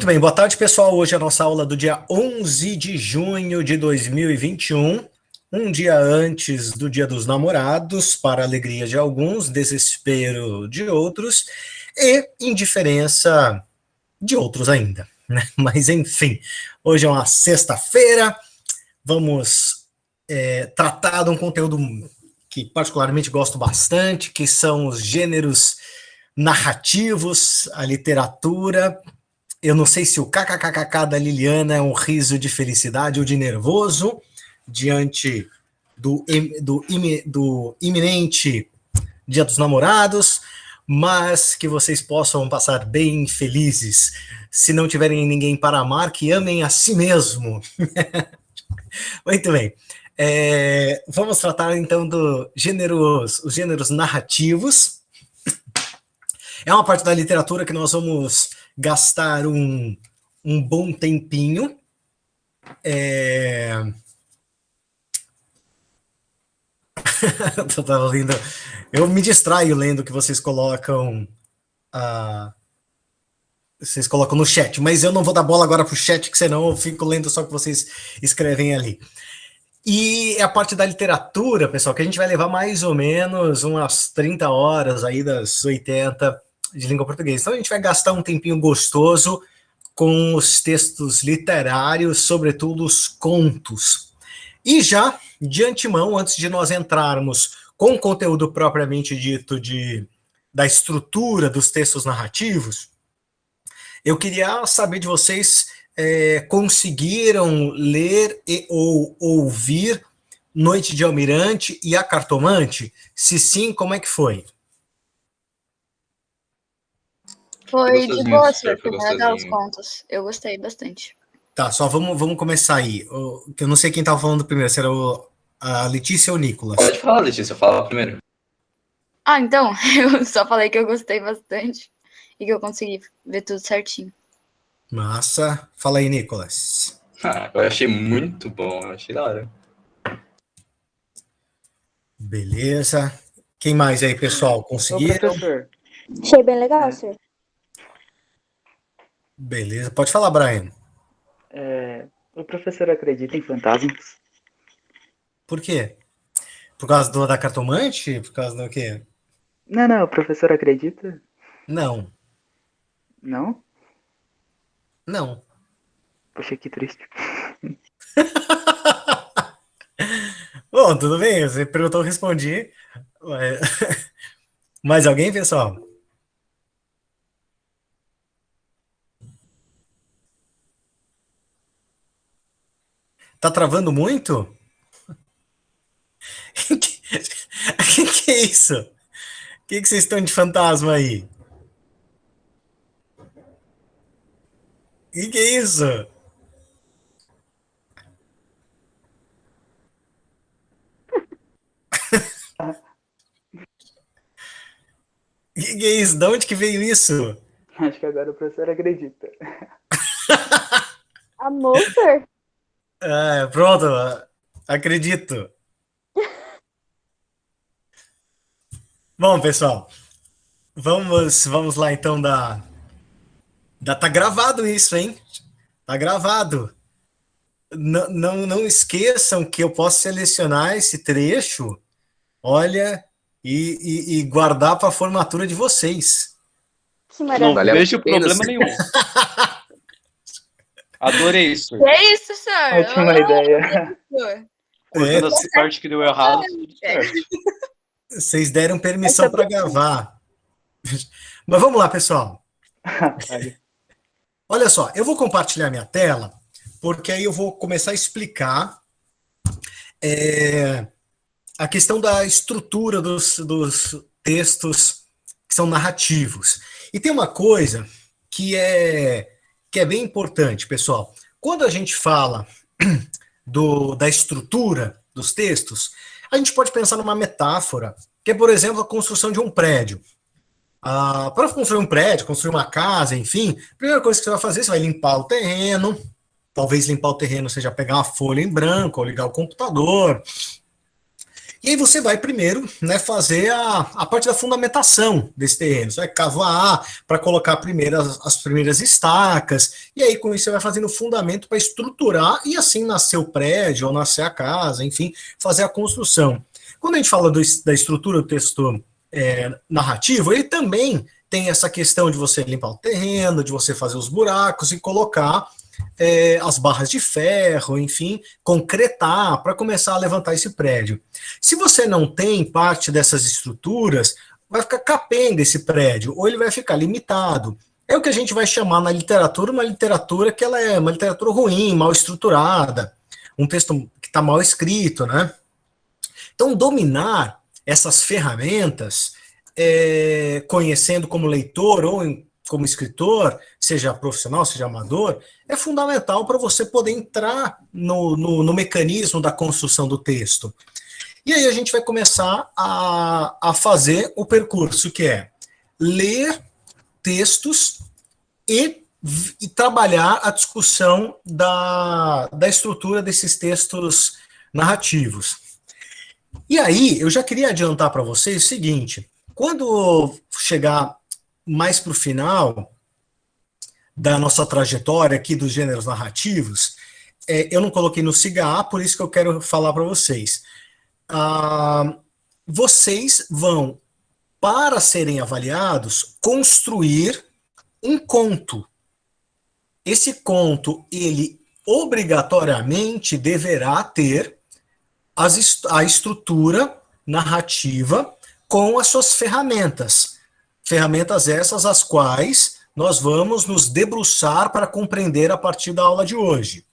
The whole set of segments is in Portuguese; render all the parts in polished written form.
Muito bem, boa tarde, pessoal. Hoje é a nossa aula do dia 11 de junho de 2021, um dia antes do Dia dos Namorados, para a alegria de alguns, desespero de outros e indiferença de outros ainda, né? Mas, enfim, hoje é uma sexta-feira, vamos tratar de um conteúdo que particularmente gosto bastante, que são os gêneros narrativos, a literatura. Eu não sei se o kkkk da Liliana é um riso de felicidade ou de nervoso diante do iminente Dia dos Namorados, mas que vocês possam passar bem felizes. Se não tiverem ninguém para amar, que amem a si mesmo. Muito bem. Vamos tratar então dos gêneros narrativos. É uma parte da literatura que nós vamos gastar um bom tempinho. Eu me distraio lendo o que vocês colocam no chat, mas eu não vou dar bola agora para o chat, que senão eu fico lendo só o que vocês escrevem ali. E é a parte da literatura, pessoal, que a gente vai levar mais ou menos umas 30 horas aí das 80 de língua portuguesa. Então a gente vai gastar um tempinho gostoso com os textos literários, sobretudo os contos. E já, de antemão, antes de nós entrarmos com o conteúdo propriamente dito da estrutura dos textos narrativos, eu queria saber de vocês, conseguiram ler ou ouvir Noite de Almirante e A Cartomante? Se sim, como é que foi? Foi de boa, senhor, foi legal os contos. Eu gostei bastante. Tá, só vamos começar aí. Eu não sei quem estava falando primeiro, se era a Letícia ou o Nicolas. Pode falar, Letícia, fala primeiro. Então, eu só falei que eu gostei bastante e que eu consegui ver tudo certinho. Massa. Fala aí, Nicolas. Eu achei muito bom, eu achei da hora. Beleza. Quem mais aí, pessoal? Conseguiram? Professor. Achei bem legal, senhor. Beleza. Pode falar, Brian. O professor acredita em fantasmas? Por quê? Por causa da cartomante? Por causa do quê? Não, o professor acredita? Não. Não? Não. Poxa, que triste. Bom, tudo bem. Você perguntou, eu respondi. Mais alguém, pessoal? Tá travando muito? Que é isso? O que vocês estão de fantasma aí? Que é isso? Que é isso? De onde que veio isso? Acho que agora o professor acredita. Amor, senhor? Pronto, acredito. Bom, pessoal, vamos lá então tá gravado isso, hein? Tá gravado. Não esqueçam que eu posso selecionar esse trecho, olha, e guardar para a formatura de vocês. Que maravilha. Não vejo problema nenhum. Adorei isso. É isso, senhor. Ótima ideia. Cortando essa parte que deu errado, tudo certo. Vocês deram permissão para gravar. Mas vamos lá, pessoal. Olha só, eu vou compartilhar minha tela, porque aí eu vou começar a explicar a questão da estrutura dos textos que são narrativos. E tem uma coisa que é bem importante, pessoal. Quando a gente fala da estrutura dos textos, a gente pode pensar numa metáfora, que é, por exemplo, a construção de um prédio. Para construir um prédio, construir uma casa, enfim, a primeira coisa que você vai fazer, você vai limpar o terreno. Talvez limpar o terreno seja pegar uma folha em branco ou ligar o computador. E aí você vai primeiro, né, fazer a parte da fundamentação desse terreno. Você vai cavar para colocar primeiro as primeiras estacas, e aí com isso você vai fazendo o fundamento para estruturar e assim nascer o prédio ou nascer a casa, enfim, fazer a construção. Quando a gente fala da estrutura do texto narrativo, ele também tem essa questão de você limpar o terreno, de você fazer os buracos e colocar as barras de ferro, enfim, concretar para começar a levantar esse prédio. Se você não tem parte dessas estruturas, vai ficar capenga esse prédio, ou ele vai ficar limitado. É o que a gente vai chamar na literatura uma literatura que ela é uma literatura ruim, mal estruturada, um texto que está mal escrito, né? Então, dominar essas ferramentas, conhecendo como leitor ou como escritor, seja profissional, seja amador, é fundamental para você poder entrar no mecanismo da construção do texto. E aí a gente vai começar a fazer o percurso, que é ler textos e trabalhar a discussão da estrutura desses textos narrativos. E aí, eu já queria adiantar para vocês o seguinte, quando chegar mais para o final da nossa trajetória aqui dos gêneros narrativos, eu não coloquei no SIGA, por isso que eu quero falar para vocês. Vocês vão, para serem avaliados, construir um conto. Esse conto, ele obrigatoriamente deverá ter a estrutura narrativa com as suas ferramentas. Ferramentas essas as quais nós vamos nos debruçar para compreender a partir da aula de hoje.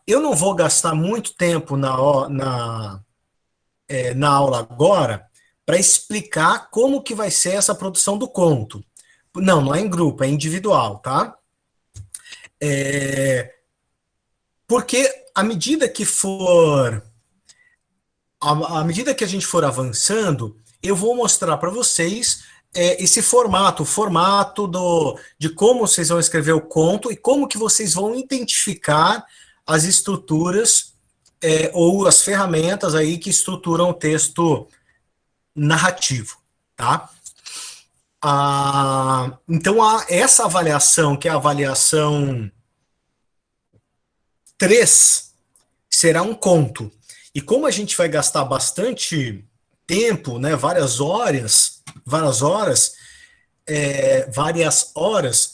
Eu não vou gastar muito tempo na aula agora para explicar como que vai ser essa produção do conto. Não é em grupo, é individual, tá? Porque à medida que a gente for avançando, eu vou mostrar para vocês esse formato, o formato de como vocês vão escrever o conto e como que vocês vão identificar as estruturas ou as ferramentas aí que estruturam o texto narrativo, tá? Então, essa avaliação, que é a avaliação 3, será um conto. E como a gente vai gastar bastante tempo, né, várias horas,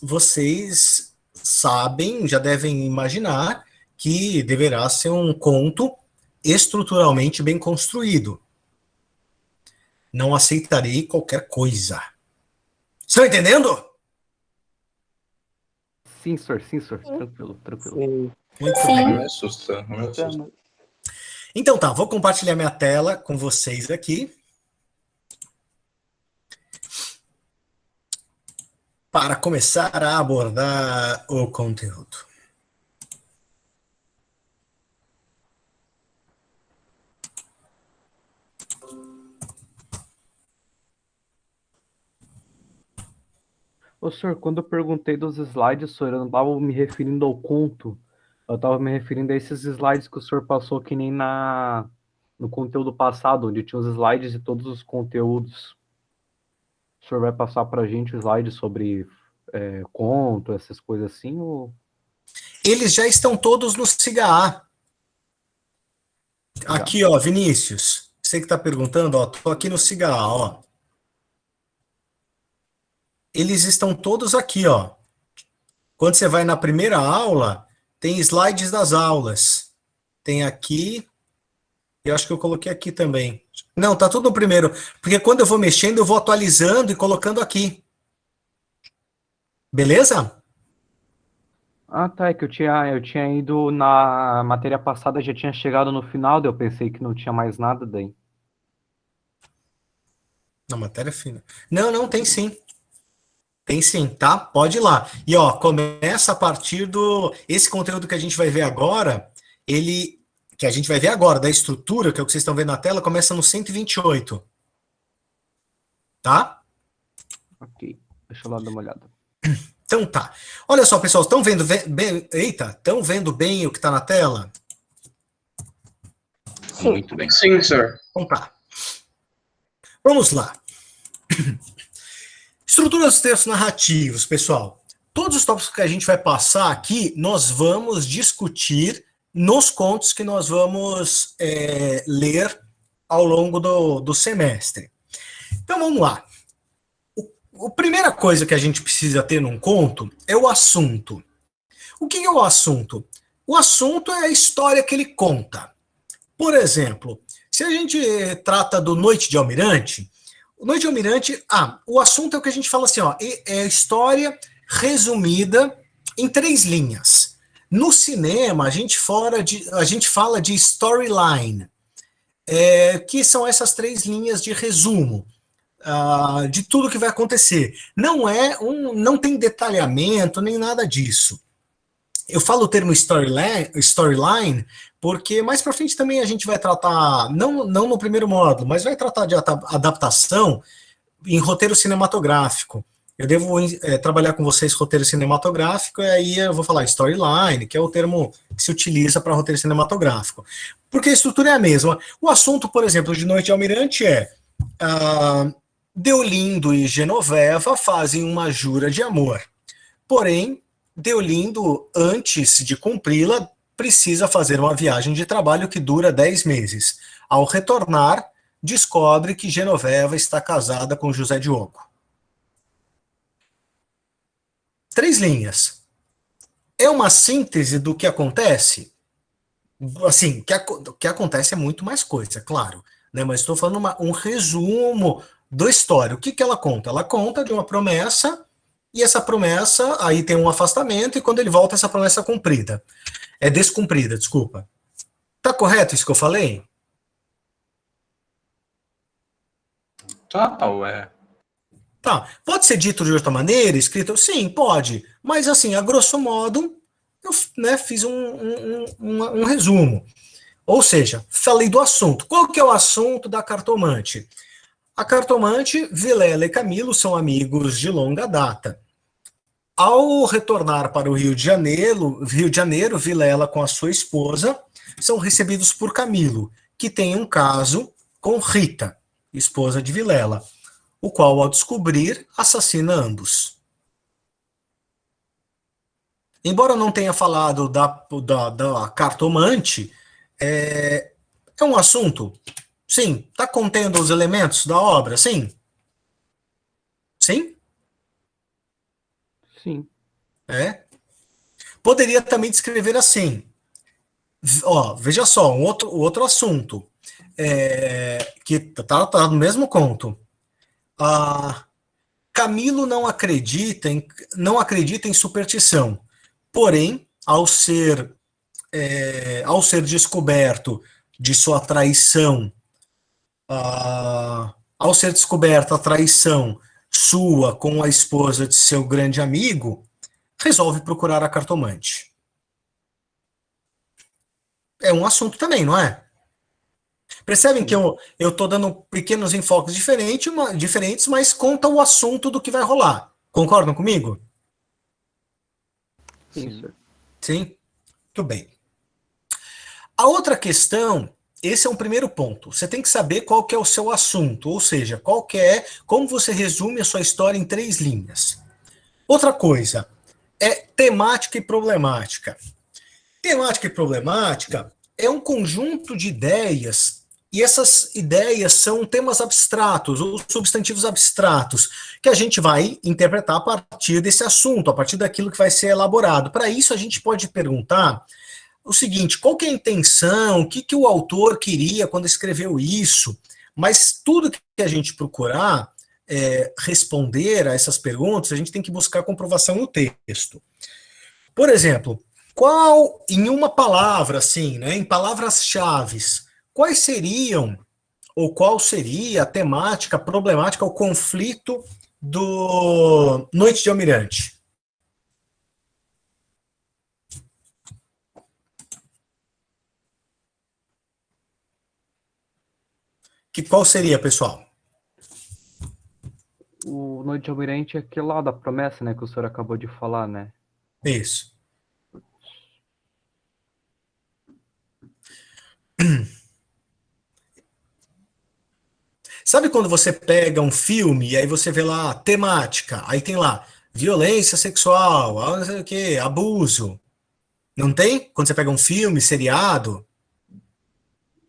vocês sabem, já devem imaginar que deverá ser um conto estruturalmente bem construído. Não aceitarei qualquer coisa. Estão entendendo? Sim, senhor. Tranquilo. Muito Sim. bem. Não me assusta, não me assusta. Então tá, vou compartilhar minha tela com vocês aqui. Para começar a abordar o conteúdo. Ô, senhor, quando eu perguntei dos slides, senhor, eu não estava me referindo ao conto. Eu estava me referindo a esses slides que o senhor passou que nem no conteúdo passado, onde tinha os slides de todos os conteúdos. O senhor vai passar para a gente os slides sobre conto, essas coisas assim? Ou... Eles já estão todos no SIGA. Aqui, ó, Vinícius. Você que está perguntando, ó, tô aqui no SIGA, ó. Eles estão todos aqui, ó. Quando você vai na primeira aula, tem slides das aulas. Tem aqui. Eu acho que eu coloquei aqui também. Não, tá tudo no primeiro. Porque quando eu vou mexendo, eu vou atualizando e colocando aqui. Beleza? Ah, tá, é que eu tinha ido na matéria passada, já tinha chegado no final, daí eu pensei que não tinha mais nada daí. Na matéria fina. Não, tem sim. Tem sim, tá? Pode ir lá. E ó, começa a partir esse conteúdo que a gente vai ver agora, que a gente vai ver agora, da estrutura, que é o que vocês estão vendo na tela, começa no 128. Tá? Ok, deixa eu lá dar uma olhada. Então tá. Olha só, pessoal, estão vendo bem, estão vendo bem o que está na tela? Sim. Muito bem. Sim, senhor. Então tá. Vamos lá. Estrutura dos textos narrativos, pessoal. Todos os tópicos que a gente vai passar aqui, nós vamos discutir nos contos que nós vamos ler ao longo do semestre. Então vamos lá. A primeira coisa que a gente precisa ter num conto é o assunto. O que é o assunto? O assunto é a história que ele conta. Por exemplo, se a gente trata do Noite de Almirante, o Noite de Almirante, o assunto é o que a gente fala assim, ó, é a história resumida em 3 linhas. No cinema, a gente fala de storyline, que são essas 3 linhas de resumo de tudo que vai acontecer. Não tem detalhamento nem nada disso. Eu falo o termo storyline porque mais para frente também a gente vai tratar, não no primeiro módulo, mas vai tratar de adaptação em roteiro cinematográfico. Eu devo trabalhar com vocês roteiro cinematográfico, e aí eu vou falar storyline, que é o termo que se utiliza para roteiro cinematográfico. Porque a estrutura é a mesma. O assunto, por exemplo, de Noite de Almirante é Deolindo e Genoveva fazem uma jura de amor. Porém, Deolindo, antes de cumpri-la, precisa fazer uma viagem de trabalho que dura 10 meses. Ao retornar, descobre que Genoveva está casada com José Diogo. 3 linhas. É uma síntese do que acontece? Assim, o que acontece é muito mais coisa, claro. Né? Mas estou falando um resumo da história. O que ela conta? Ela conta de uma promessa, e essa promessa, aí tem um afastamento, e quando ele volta, essa promessa é cumprida. É descumprida, desculpa. Tá correto isso que eu falei? Tá, ué. Tá. Pode ser dito de outra maneira, escrito? Sim, pode. Mas, assim, a grosso modo, eu fiz um resumo. Ou seja, falei do assunto. Qual que é o assunto da cartomante? A cartomante, Vilela e Camilo são amigos de longa data. Ao retornar para o Rio de Janeiro, Vilela com a sua esposa são recebidos por Camilo, que tem um caso com Rita, esposa de Vilela, o qual, ao descobrir, assassina ambos. Embora eu não tenha falado da cartomante, é um assunto, sim, está contendo os elementos da obra, sim? Sim? Sim. Poderia também descrever assim, veja só, um outro assunto, que está no mesmo conto. Camilo não acredita em superstição, porém, ao ser descoberto de sua traição, ao ser descoberta a traição sua com a esposa de seu grande amigo, resolve procurar a cartomante. É um assunto também, não é? Percebem que eu estou dando pequenos enfoques diferentes, mas conta o assunto do que vai rolar. Concordam comigo? Sim, senhor. Sim? Muito bem. A outra questão, esse é um primeiro ponto. Você tem que saber qual que é o seu assunto, ou seja, como você resume a sua história em 3 linhas. Outra coisa é temática e problemática. Temática e problemática é um conjunto de ideias, e essas ideias são temas abstratos, ou substantivos abstratos, que a gente vai interpretar a partir desse assunto, a partir daquilo que vai ser elaborado. Para isso, a gente pode perguntar o seguinte: qual que é a intenção, o que o autor queria quando escreveu isso? Mas tudo que a gente procurar responder a essas perguntas, a gente tem que buscar comprovação no texto. Por exemplo, em uma palavra, assim, né, em palavras-chave, quais seriam, ou qual seria a temática, a problemática, o conflito do Noite de Almirante? Qual seria, pessoal? O Noite de Almirante é aquele lá da promessa, né, que o senhor acabou de falar, né? Isso. Sabe quando você pega um filme e aí você vê lá temática, aí tem lá violência sexual, não sei o que, abuso. Não tem? Quando você pega um filme, seriado,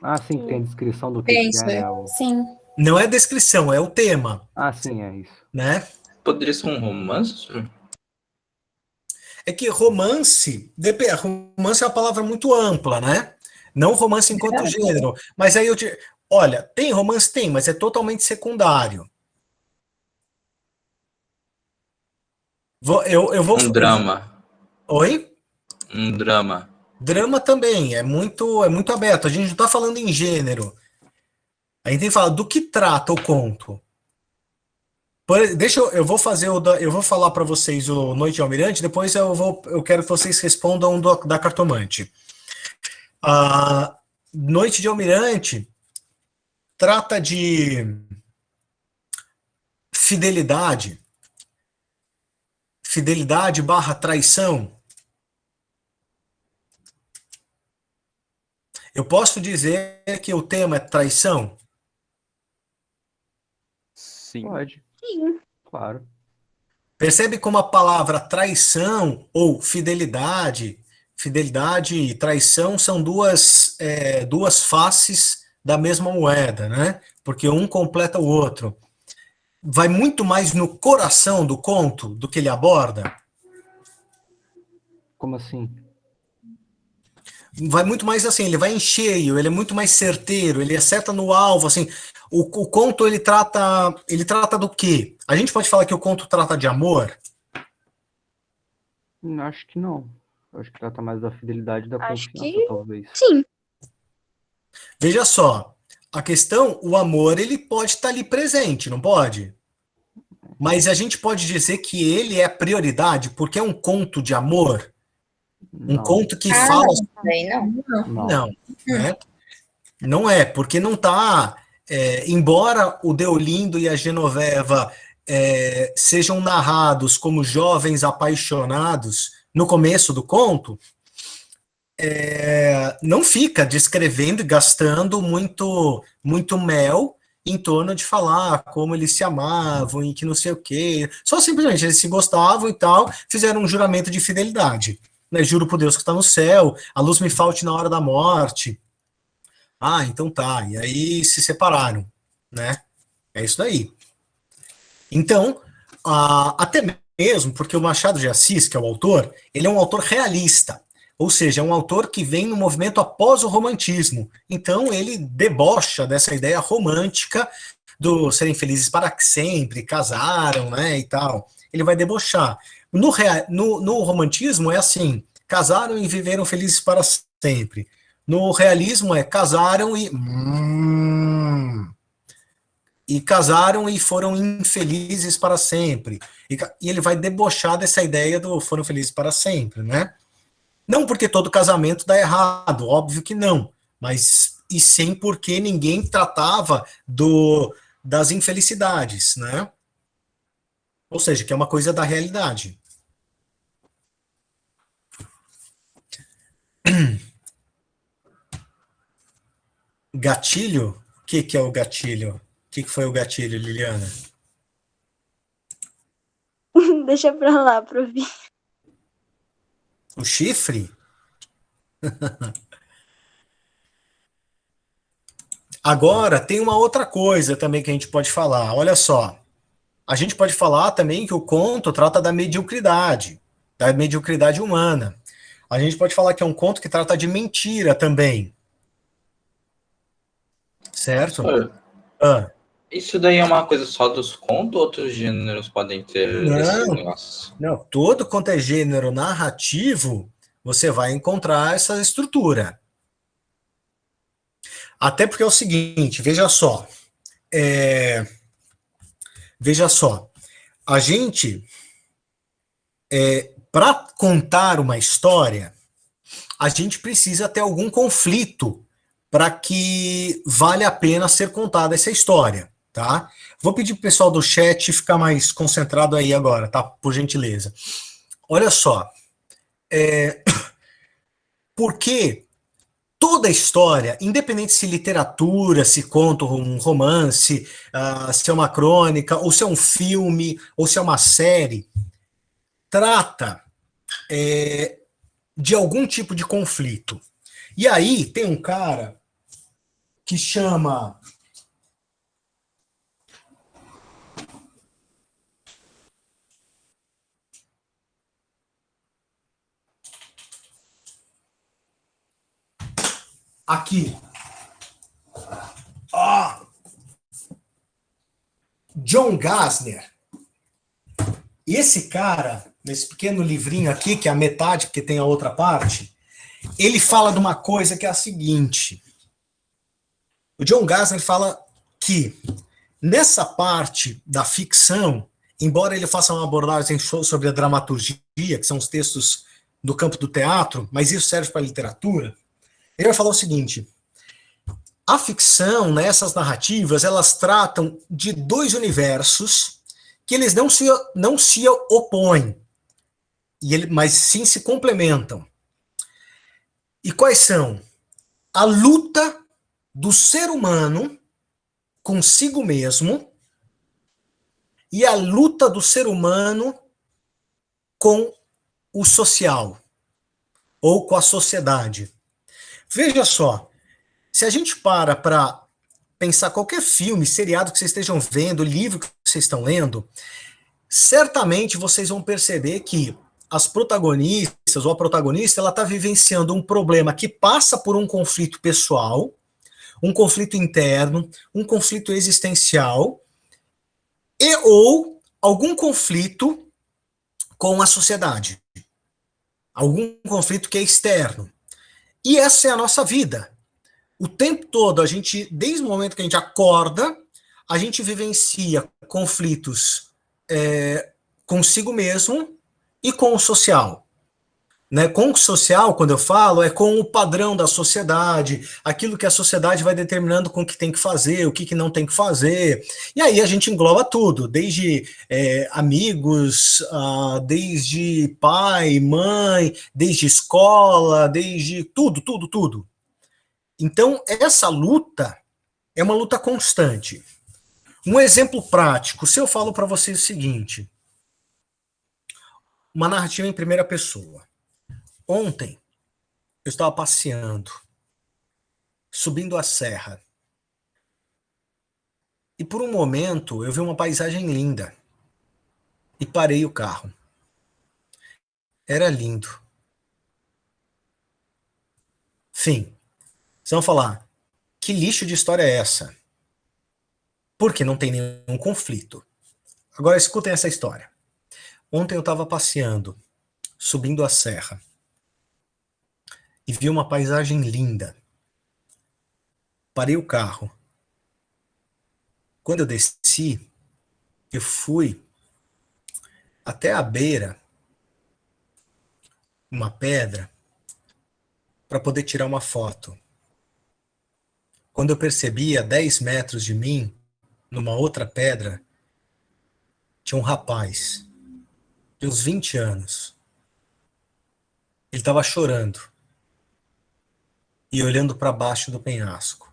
Ah, sim, tem a descrição do Tem que isso, é. é. Sim. não é descrição, é o tema, Ah, sim, é isso. né? Poderia ser um romance? É que romance é uma palavra muito ampla, né? Não romance enquanto gênero, mas aí olha, tem romance? Tem, mas é totalmente secundário. Eu vou. Um drama. Oi? Um drama. Drama também, é muito aberto. A gente não está falando em gênero. A gente tem que falar do que trata o conto. Eu vou eu vou falar para vocês o Noite de Almirante, depois eu quero que vocês respondam da Cartomante. A Noite de Almirante trata de fidelidade barra traição. Eu posso dizer que o tema é traição? Sim. Pode, Sim. claro. Percebe como a palavra traição ou fidelidade e traição são duas faces da mesma moeda, né? Porque um completa o outro. Vai muito mais no coração do conto do que ele aborda. Como assim? Vai muito mais assim, ele vai em cheio, ele é muito mais certeiro, ele acerta no alvo, assim. O conto ele trata do quê? A gente pode falar que o conto trata de amor? Acho que não. Eu acho que trata mais da fidelidade e da Acho confiança, que talvez. sim. Veja só, a questão, o amor, ele pode estar ali presente, não pode? Mas a gente pode dizer que ele é a prioridade, porque é um conto de amor, um Não, conto que Ah, fala. Daí não. não. Não, né? Não é, porque não está. Embora o Deolindo e a Genoveva sejam narrados como jovens apaixonados no começo do conto, não fica descrevendo e gastando muito mel em torno de falar como eles se amavam e que não sei o quê. Só simplesmente eles se gostavam e tal, fizeram um juramento de fidelidade. Né? Juro por Deus que está no céu, a luz me falte na hora da morte. Ah, então tá. E aí se separaram, né? É isso daí. Então, até mesmo porque o Machado de Assis, que é o autor, ele é um autor realista. Ou seja, é um autor que vem no movimento após o romantismo. Então, ele debocha dessa ideia romântica do serem felizes para sempre, casaram, né, e tal. Ele vai debochar. No romantismo é assim, casaram e viveram felizes para sempre. No realismo é casaram e casaram e foram infelizes para sempre. E ele vai debochar dessa ideia do foram felizes para sempre, né? Não porque todo casamento dá errado, óbvio que não, mas e sim porque ninguém tratava das infelicidades, né? Ou seja, que é uma coisa da realidade. Gatilho? O que é o gatilho? O que foi o gatilho, Liliana? Deixa pra lá pra ouvir. O chifre? Agora, tem uma outra coisa também que a gente pode falar. Olha só. A gente pode falar também que o conto trata da mediocridade humana. A gente pode falar que é um conto que trata de mentira também. Certo? Isso daí é uma coisa só dos contos ou outros gêneros podem ter esse Não. negócio? Não, todo quanto é gênero narrativo, você vai encontrar essa estrutura. Até porque é o seguinte, veja só. Veja só. A gente, para contar uma história, a gente precisa ter algum conflito para que vale a pena ser contada essa história, tá? Vou pedir pro pessoal do chat ficar mais concentrado aí agora, tá? Por gentileza. Olha só. Por que toda a história, independente se literatura, se conto, um romance, se é uma crônica, ou se é um filme, ou se é uma série, trata de algum tipo de conflito. E aí tem um cara que chama... Aqui. John Gassner. E esse cara, nesse pequeno livrinho aqui, que é a metade, porque tem a outra parte, ele fala de uma coisa que é a seguinte. O John Gassner fala que nessa parte da ficção, embora ele faça uma abordagem sobre a dramaturgia, que são os textos do campo do teatro, mas isso serve para a literatura, ele vai falar o seguinte: a ficção, né, essas narrativas, elas tratam de dois universos que eles não se opõem, mas sim se complementam. E quais são? A luta do ser humano consigo mesmo e a luta do ser humano com o social, ou com a sociedade. Veja só, se a gente para pensar qualquer filme, seriado que vocês estejam vendo, livro que vocês estão lendo, certamente vocês vão perceber que as protagonistas ou a protagonista, ela está vivenciando um problema que passa por um conflito pessoal, um conflito interno, um conflito existencial, e ou algum conflito com a sociedade. Algum conflito que é externo. E essa é a nossa vida. O tempo todo, a gente, desde o momento que a gente acorda, a gente vivencia conflitos consigo mesmo e com o social. Né? Com o social, quando eu falo, é com o padrão da sociedade, aquilo que a sociedade vai determinando com o que tem que fazer, o que não tem que fazer. E aí a gente engloba tudo, desde amigos, desde pai, mãe, desde escola, desde tudo, tudo, tudo. Então, essa luta é uma luta constante. Um exemplo prático, se eu falo para vocês o seguinte, uma narrativa em primeira pessoa. Ontem, eu estava passeando, subindo a serra, e por um momento eu vi uma paisagem linda, e parei o carro. Era lindo. Fim. Vocês vão falar, que lixo de história é essa? Porque não tem nenhum conflito. Agora escutem essa história. Ontem eu estava passeando, subindo a serra, e vi uma paisagem linda. Parei o carro. Quando eu desci, eu fui até a beira, uma pedra, para poder tirar uma foto. Quando eu percebi, a 10 metros de mim, numa outra pedra, tinha um rapaz, de uns 20 anos. Ele estava chorando e olhando para baixo do penhasco.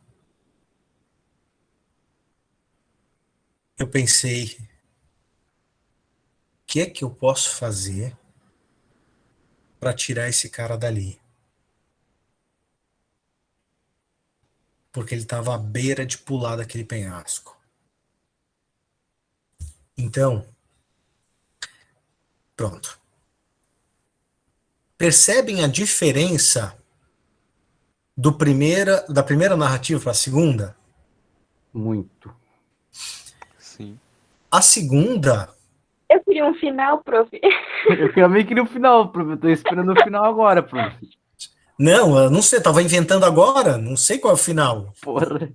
Eu pensei, o que é que eu posso fazer para tirar esse cara dali? Porque ele estava à beira de pular daquele penhasco. Então, pronto. Percebem a diferença da primeira narrativa para a segunda? Muito. Sim. A segunda... Eu queria um final, prof. Eu também queria o final, prof. Eu tô esperando o final agora, prof. Não, eu não sei, eu tava inventando agora, não sei qual é o final. Porra.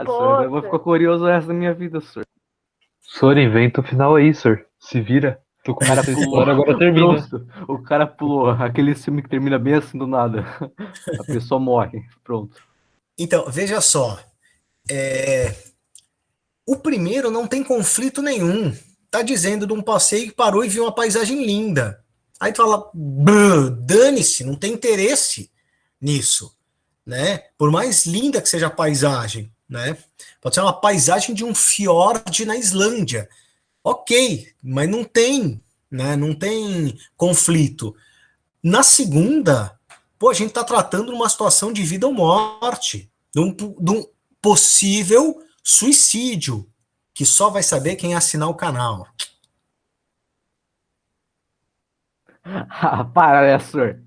Poxa. Eu vou ficar curioso o resto da minha vida, senhor. Senhor, inventa o final aí, senhor. Se vira. Tu começa a história, agora termina. Pronto. O cara pulou. Aquele filme que termina bem assim do nada. A pessoa morre. Pronto. Então, veja só. O primeiro não tem conflito nenhum. Tá dizendo de um passeio que parou e viu uma paisagem linda. Aí tu fala, dane-se, não tem interesse nisso. né? Por mais linda que seja a paisagem, né? Pode ser uma paisagem de um fiord na Islândia. Ok, mas não tem, né? Não tem conflito. Na segunda, pô, a gente está tratando de uma situação de vida ou morte, de um possível suicídio, que só vai saber quem assinar o canal. Para, né, senhor?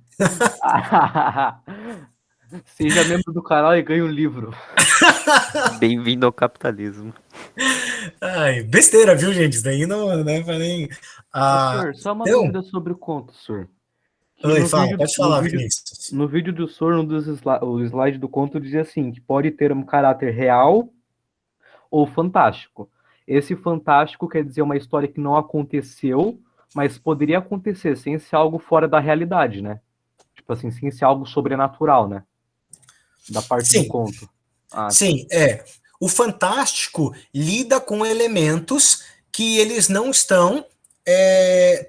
Seja membro do canal e ganhe um livro. Bem-vindo ao capitalismo. Ai, besteira, viu, gente? Isso daí não, né, nem... Senhor, só uma então, dúvida sobre o conto, senhor. Que oi, no fala, vídeo, pode no falar, vídeo, Vinícius. no vídeo do senhor, o slide do conto dizia assim, que pode ter um caráter real ou fantástico. Esse fantástico quer dizer uma história que não aconteceu, mas poderia acontecer sem ser algo fora da realidade, né? Tipo assim, sem ser algo sobrenatural, né? Da parte do Sim, conto. sim, o fantástico lida com elementos que eles não estão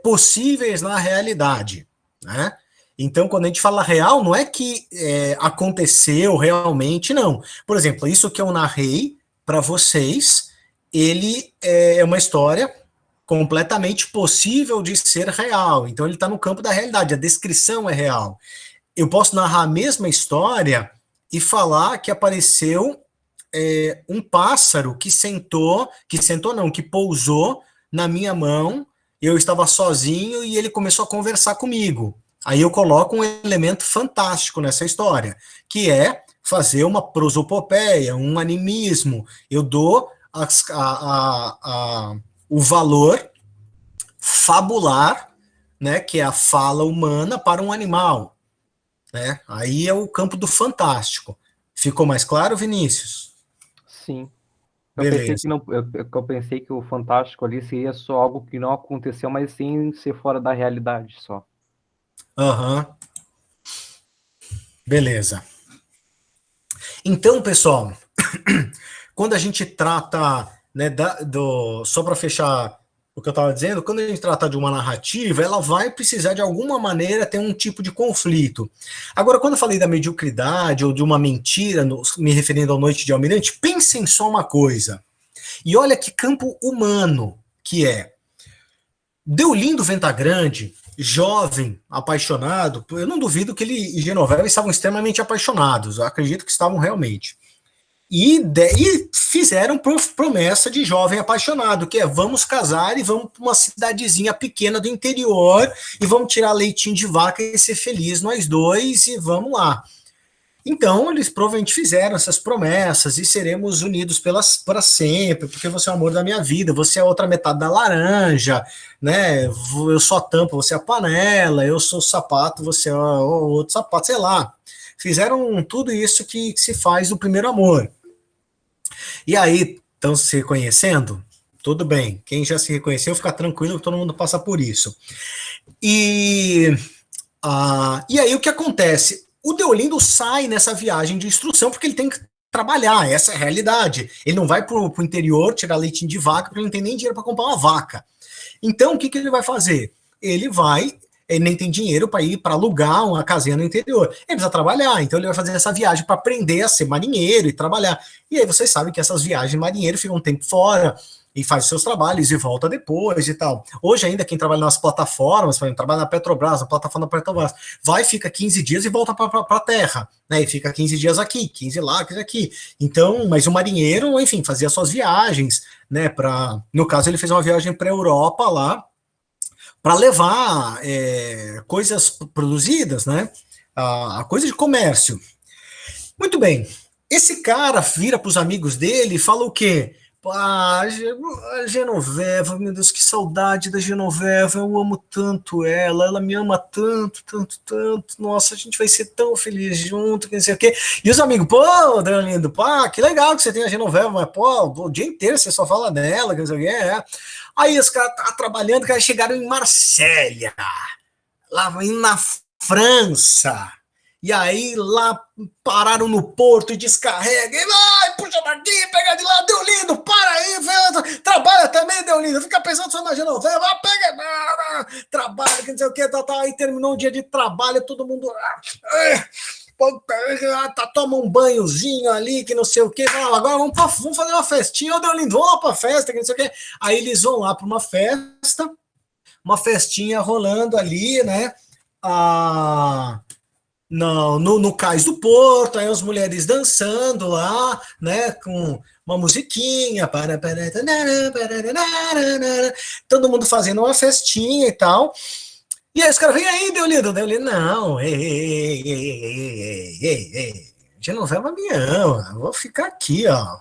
possíveis na realidade, né? Então, quando a gente fala real, não é que aconteceu realmente, não. Por exemplo, isso que eu narrei para vocês, ele é uma história completamente possível de ser real. Então, ele está no campo da realidade, a descrição é real. Eu posso narrar a mesma história e falar que apareceu um pássaro que pousou na minha mão, eu estava sozinho e ele começou a conversar comigo. Aí eu coloco um elemento fantástico nessa história, que é fazer uma prosopopeia, um animismo. Eu dou o valor fabular, né, que é a fala humana para um animal. Né? Aí é o campo do fantástico. Ficou mais claro, Vinícius? Sim. Beleza. Eu pensei que o fantástico ali seria só algo que não aconteceu, mas sim ser fora da realidade só. Aham. Beleza. Então, pessoal, quando a gente trata, né, só para fechar o que eu estava dizendo, quando a gente trata de uma narrativa, ela vai precisar de alguma maneira ter um tipo de conflito. Agora, quando eu falei da mediocridade ou de uma mentira, me referindo à Noite de Almirante, pensem só uma coisa. E olha que campo humano que é. Deolindo Ventagrande, jovem, apaixonado, eu não duvido que ele e Genoveva estavam extremamente apaixonados, eu acredito que estavam realmente. E fizeram promessa de jovem apaixonado, que é vamos casar e vamos para uma cidadezinha pequena do interior e vamos tirar leitinho de vaca e ser feliz nós dois e vamos lá. Então, eles provavelmente fizeram essas promessas e seremos unidos para sempre, porque você é o amor da minha vida, você é a outra metade da laranja, né? Eu sou a tampa, você é a panela, eu sou o sapato, você é o outro sapato, sei lá. Fizeram tudo isso que se faz no primeiro amor. E aí, estão se reconhecendo? Tudo bem. Quem já se reconheceu, fica tranquilo que todo mundo passa por isso. E aí o que acontece? O Deolindo sai nessa viagem de instrução porque ele tem que trabalhar, essa é a realidade. Ele não vai para o interior tirar leitinho de vaca porque ele não tem nem dinheiro para comprar uma vaca. Então, o que ele vai fazer? Ele nem tem dinheiro para ir para alugar uma casinha no interior. Ele precisa trabalhar, então ele vai fazer essa viagem para aprender a ser marinheiro e trabalhar. E aí vocês sabem que essas viagens de marinheiro ficam um tempo fora e faz seus trabalhos e volta depois e tal. Hoje ainda quem trabalha nas plataformas, por exemplo, trabalha na Petrobras, na plataforma da Petrobras, fica 15 dias e volta para a terra, né? E fica 15 dias aqui, 15 lá, 15 aqui. Então, mas o marinheiro, enfim, fazia suas viagens, né? No caso, ele fez uma viagem para a Europa lá, para levar coisas produzidas, né? A coisa de comércio. Muito bem. Esse cara vira para os amigos dele e fala o quê? A Genoveva, meu Deus, que saudade da Genoveva, eu amo tanto ela me ama tanto, tanto, tanto, nossa, a gente vai ser tão feliz junto, que não sei o quê. E os amigos, pô, Deolindo, pá, que legal que você tem a Genoveva, mas pô, o dia inteiro você só fala dela, que não sei o quê, Aí os caras estavam trabalhando, que chegaram em Marsella, lá na França. E aí lá pararam no porto e descarrega. E vai, puxa daqui, pega de lá, Deolindo, para aí, velho. Trabalha também, Deolindo. Fica pensando só na Genoveva. Pega, trabalha, que não sei o que, tá. Aí terminou o dia de trabalho, todo mundo. toma um banhozinho ali, que não sei o quê, agora vamos fazer uma festinha, ô Deolindo, vamos lá pra festa, que não sei o quê. Aí eles vão lá pra uma festinha rolando ali, né, no cais do Porto, aí as mulheres dançando lá, né, com uma musiquinha, todo mundo fazendo uma festinha e tal. E aí os caras vêm aí, Deolindo, não, Genoveva Mião, eu vou ficar aqui, ó.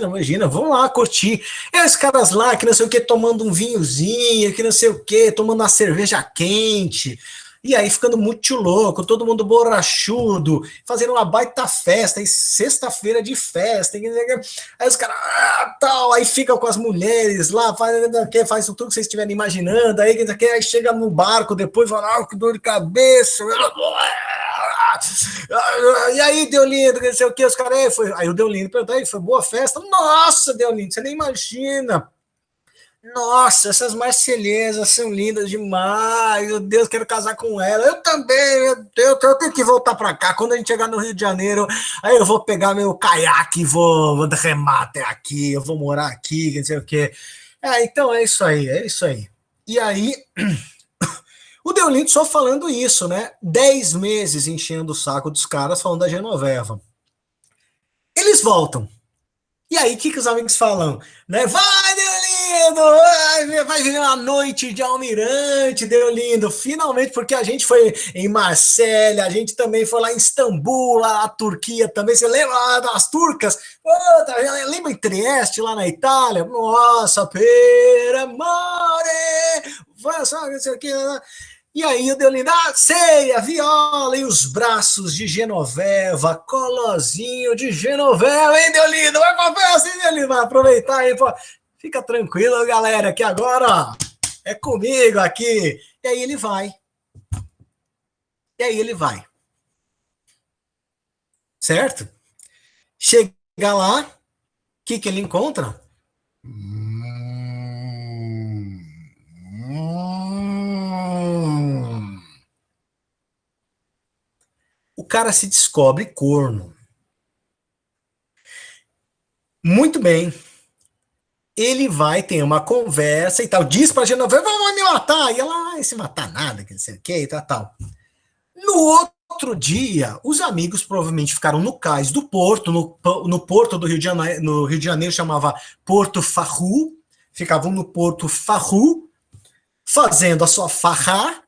Imagina, vamos lá curtir. E os caras lá, que não sei o que, tomando um vinhozinho, que não sei o que, tomando uma cerveja quente. E aí ficando muito louco, todo mundo borrachudo, fazendo uma baita festa, e sexta-feira de festa. Aí os caras, tal, aí ficam com as mulheres lá, faz tudo que vocês estiverem imaginando, aí chega no barco, depois fala, que dor de cabeça. E aí, Deolindo, não sei o que, os caras, aí o Deolindo perguntou, foi boa festa? Nossa, Deolindo, você nem imagina. Nossa, essas marselhesas são lindas demais. Meu Deus, quero casar com ela. Eu também, meu Deus, eu tenho que voltar para cá. Quando a gente chegar no Rio de Janeiro, aí eu vou pegar meu caiaque, vou remar até aqui, eu vou morar aqui, não sei o quê. Então é isso aí. E aí, o Deolindo só falando isso, né? 10 meses enchendo o saco dos caras falando da Genoveva. Eles voltam. E aí, o que os amigos falam? Né? Vai, Deolindo! Vai vir uma noite de almirante, Deolindo. Finalmente, porque a gente foi em Marselha, a gente também foi lá em Istambul, lá na Turquia também. Você lembra das turcas? Lembra em Trieste, lá na Itália? Nossa, per amore! Vai só, não sei o que, né? E aí o Deolindo, ceia, viola e os braços de Genoveva, colozinho de Genoveva, hein, Deolindo? Vai pra festa, hein, Deolindo? Vai aproveitar aí, pô. Fica tranquilo, galera, que agora, ó, é comigo aqui. E aí ele vai. Certo? Chega lá, o que ele encontra? O cara se descobre corno. Muito bem. Ele vai ter uma conversa e tal. Diz pra Genoveva, vai me matar. E ela, se matar nada, que não sei o que, e tal. No outro dia, os amigos provavelmente ficaram no cais do Porto, no Porto do Rio de Janeiro, no Rio de Janeiro chamava Porto Farru. Ficavam no Porto Farru, fazendo a sua farra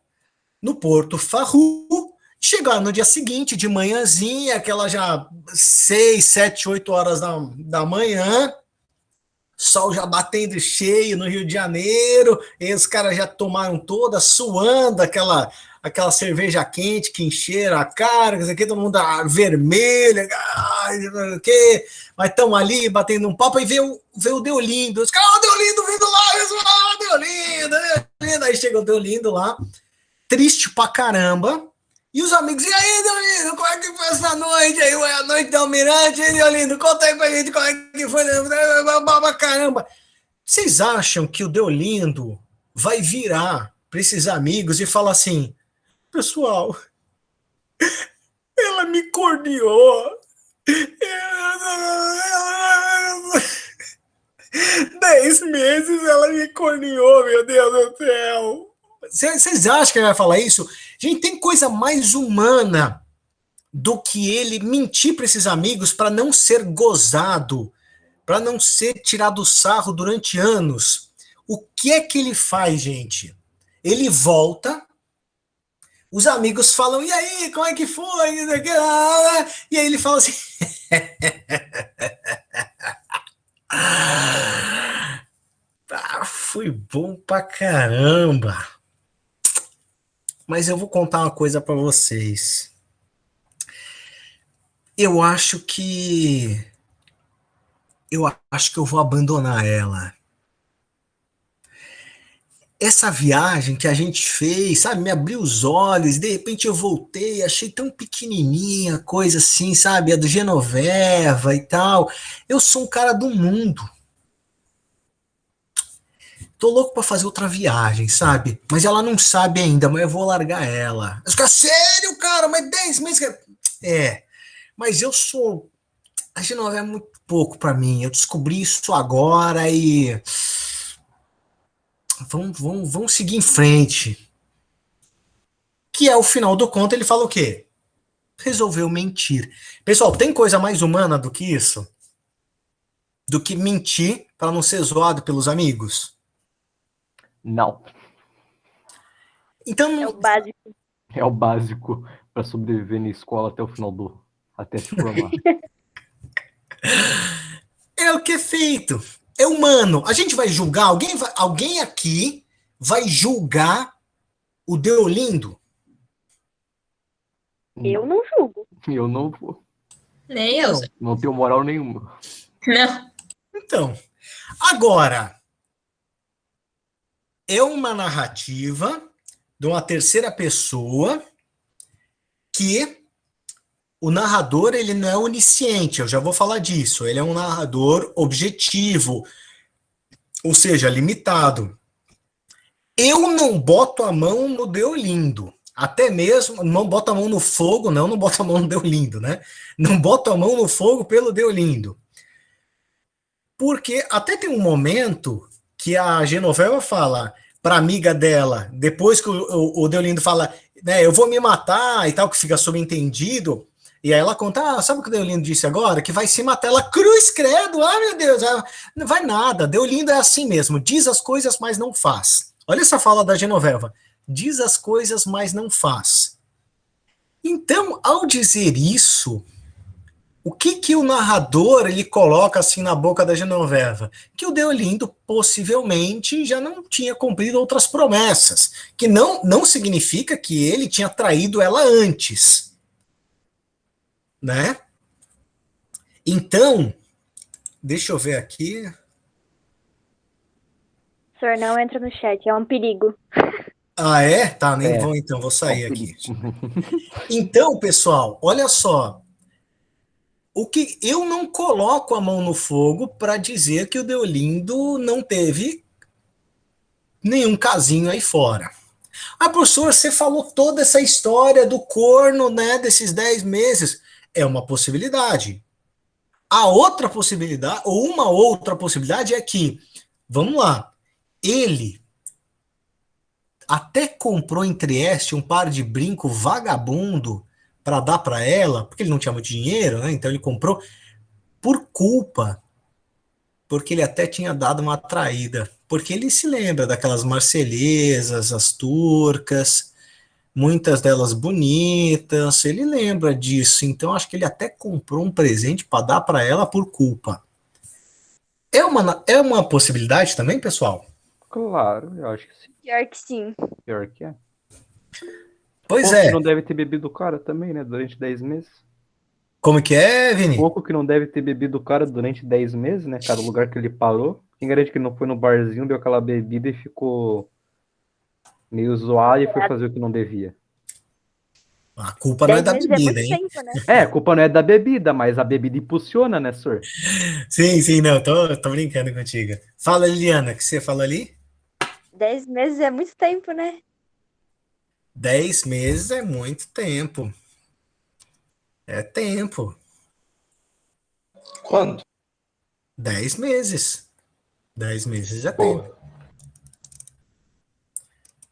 no Porto Farru. Chegaram no dia seguinte, de manhãzinha, aquela já 6, 7, 8 horas da manhã, sol já batendo cheio no Rio de Janeiro, e os caras já tomaram toda, suando aquela cerveja quente que encheram a cara, aqui, todo mundo vermelho, mas estão ali batendo um papo, e vê o Deolindo, os caras, o Deolindo vindo lá, Deolindo, aí chega o Deolindo lá, triste pra caramba. E os amigos, e aí, Deolindo, como é que foi essa noite? Aí, a noite do Almirante, hein, Deolindo? Conta aí pra gente como é que foi. Caramba. Vocês acham que o Deolindo vai virar pra esses amigos e falar assim, pessoal, ela me corneou. 10 meses ela me corneou, meu Deus do céu. Vocês acham que ele vai falar isso? Gente, tem coisa mais humana do que ele mentir para esses amigos para não ser gozado, para não ser tirado sarro durante anos. O que é que ele faz, gente? Ele volta, os amigos falam, e aí, como é que foi? E aí ele fala assim... Fui bom pra caramba. Mas eu vou contar uma coisa para vocês. Eu acho que eu vou abandonar ela. Essa viagem que a gente fez, sabe, me abriu os olhos, de repente eu voltei, achei tão pequenininha, coisa assim, sabe, a do Genoveva e tal. Eu sou um cara do mundo. Tô louco pra fazer outra viagem, sabe? Mas ela não sabe ainda, mas eu vou largar ela. Eu fico, sério, cara, mas 10 meses... mas eu sou... A Genoveva é muito pouco pra mim. Eu descobri isso agora e... Vamos seguir em frente. Que é o final do conto, ele fala o quê? Resolveu mentir. Pessoal, tem coisa mais humana do que isso? Do que mentir para não ser zoado pelos amigos? Não. Então, É o básico. É o básico pra sobreviver na escola até o final até se formar. é o que é feito. É humano. A gente vai julgar, alguém aqui vai julgar o Deolindo? Eu não julgo. Eu não vou. Nem eu. Não. Não tenho moral nenhuma. Não. Então, agora, é uma narrativa de uma terceira pessoa que o narrador, ele não é onisciente, eu já vou falar disso, ele é um narrador objetivo, ou seja, limitado. Eu não boto a mão no Deolindo, até mesmo, não boto a mão no fogo, não boto a mão no Deolindo, né? Não boto a mão no fogo pelo Deolindo. Porque até tem um momento que a Genoveva fala para amiga dela, depois que o Deolindo fala, né, eu vou me matar e tal, que fica subentendido, e aí ela conta, sabe o que o Deolindo disse agora? Que vai se matar. Ela, cruz credo, meu Deus, não vai nada, Deolindo é assim mesmo, diz as coisas, mas não faz. Olha essa fala da Genoveva, diz as coisas, mas não faz. Então, ao dizer isso, o que o narrador ele coloca assim na boca da Genoveva? Que o Deolindo possivelmente já não tinha cumprido outras promessas, que não significa que ele tinha traído ela antes, né? Então, deixa eu ver aqui. O senhor não entra no chat, é um perigo. Ah, é? Tá, nem vou então, vou sair aqui. Então, pessoal, olha só. O que eu não coloco a mão no fogo para dizer que o Deolindo não teve nenhum casinho aí fora. Ah, professor, você falou toda essa história do corno, né, desses 10 meses. É uma possibilidade. A outra possibilidade, ou uma outra possibilidade é que, vamos lá, ele até comprou em Trieste um par de brinco vagabundo para dar para ela, porque ele não tinha muito dinheiro, né? Então ele comprou por culpa, porque ele até tinha dado uma traída, porque ele se lembra daquelas marselhesas, as turcas, muitas delas bonitas, ele lembra disso, então acho que ele até comprou um presente para dar para ela por culpa. É uma possibilidade também, pessoal? Claro, eu acho que sim. Pior que sim. Pior que é. Pois Pouco é. que não deve ter bebido o cara também, né? Durante 10 meses. Como que é, Vini? Pouco que não deve ter bebido o cara durante 10 meses, né? Cada lugar que ele parou. Quem garante que ele não foi no barzinho, deu aquela bebida e ficou meio zoado e foi fazer o que não devia. A culpa não é 10 da meses bebida, é muito hein? tempo, né? A culpa não é da bebida, mas a bebida impulsiona, né, senhor? Sim, não, tô brincando contigo. Fala, Liliana, o que você falou ali? 10 meses é muito tempo, né? 10 meses é muito tempo. É tempo. Quanto? 10 meses. 10 meses é Pô, tempo.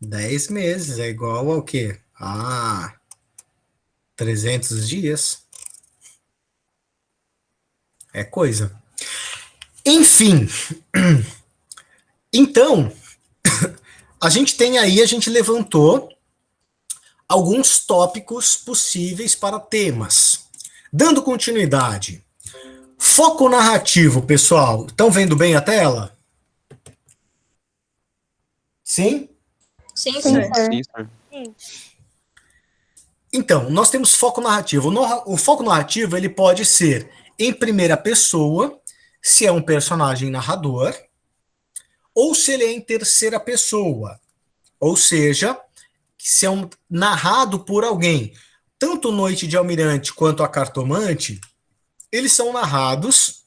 10 meses é igual ao quê? 300 dias. É coisa. Enfim. Então, a gente levantou alguns tópicos possíveis para temas. Dando continuidade. Foco narrativo, pessoal. Estão vendo bem a tela? Sim? Sim, Sim, senhor. senhor. Sim, senhor. Sim. Então, nós temos foco narrativo. O foco narrativo ele pode ser em primeira pessoa, se é um personagem narrador, ou se ele é em terceira pessoa, ou seja, se é narrado por alguém. Tanto Noite de Almirante quanto a Cartomante, eles são narrados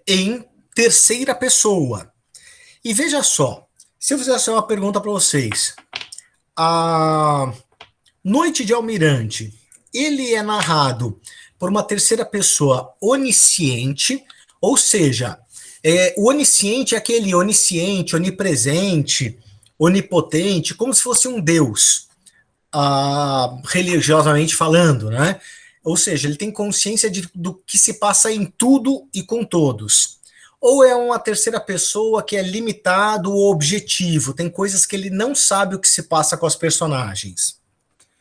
em terceira pessoa. E veja só, se eu fizesse uma pergunta para vocês, Noite de Almirante, ele é narrado por uma terceira pessoa onisciente, ou seja, o onisciente é aquele onisciente, onipresente, onipotente, como se fosse um deus, religiosamente falando, né? Ou seja, ele tem consciência do que se passa em tudo e com todos. Ou é uma terceira pessoa que é limitado ou objetivo, tem coisas que ele não sabe o que se passa com as personagens.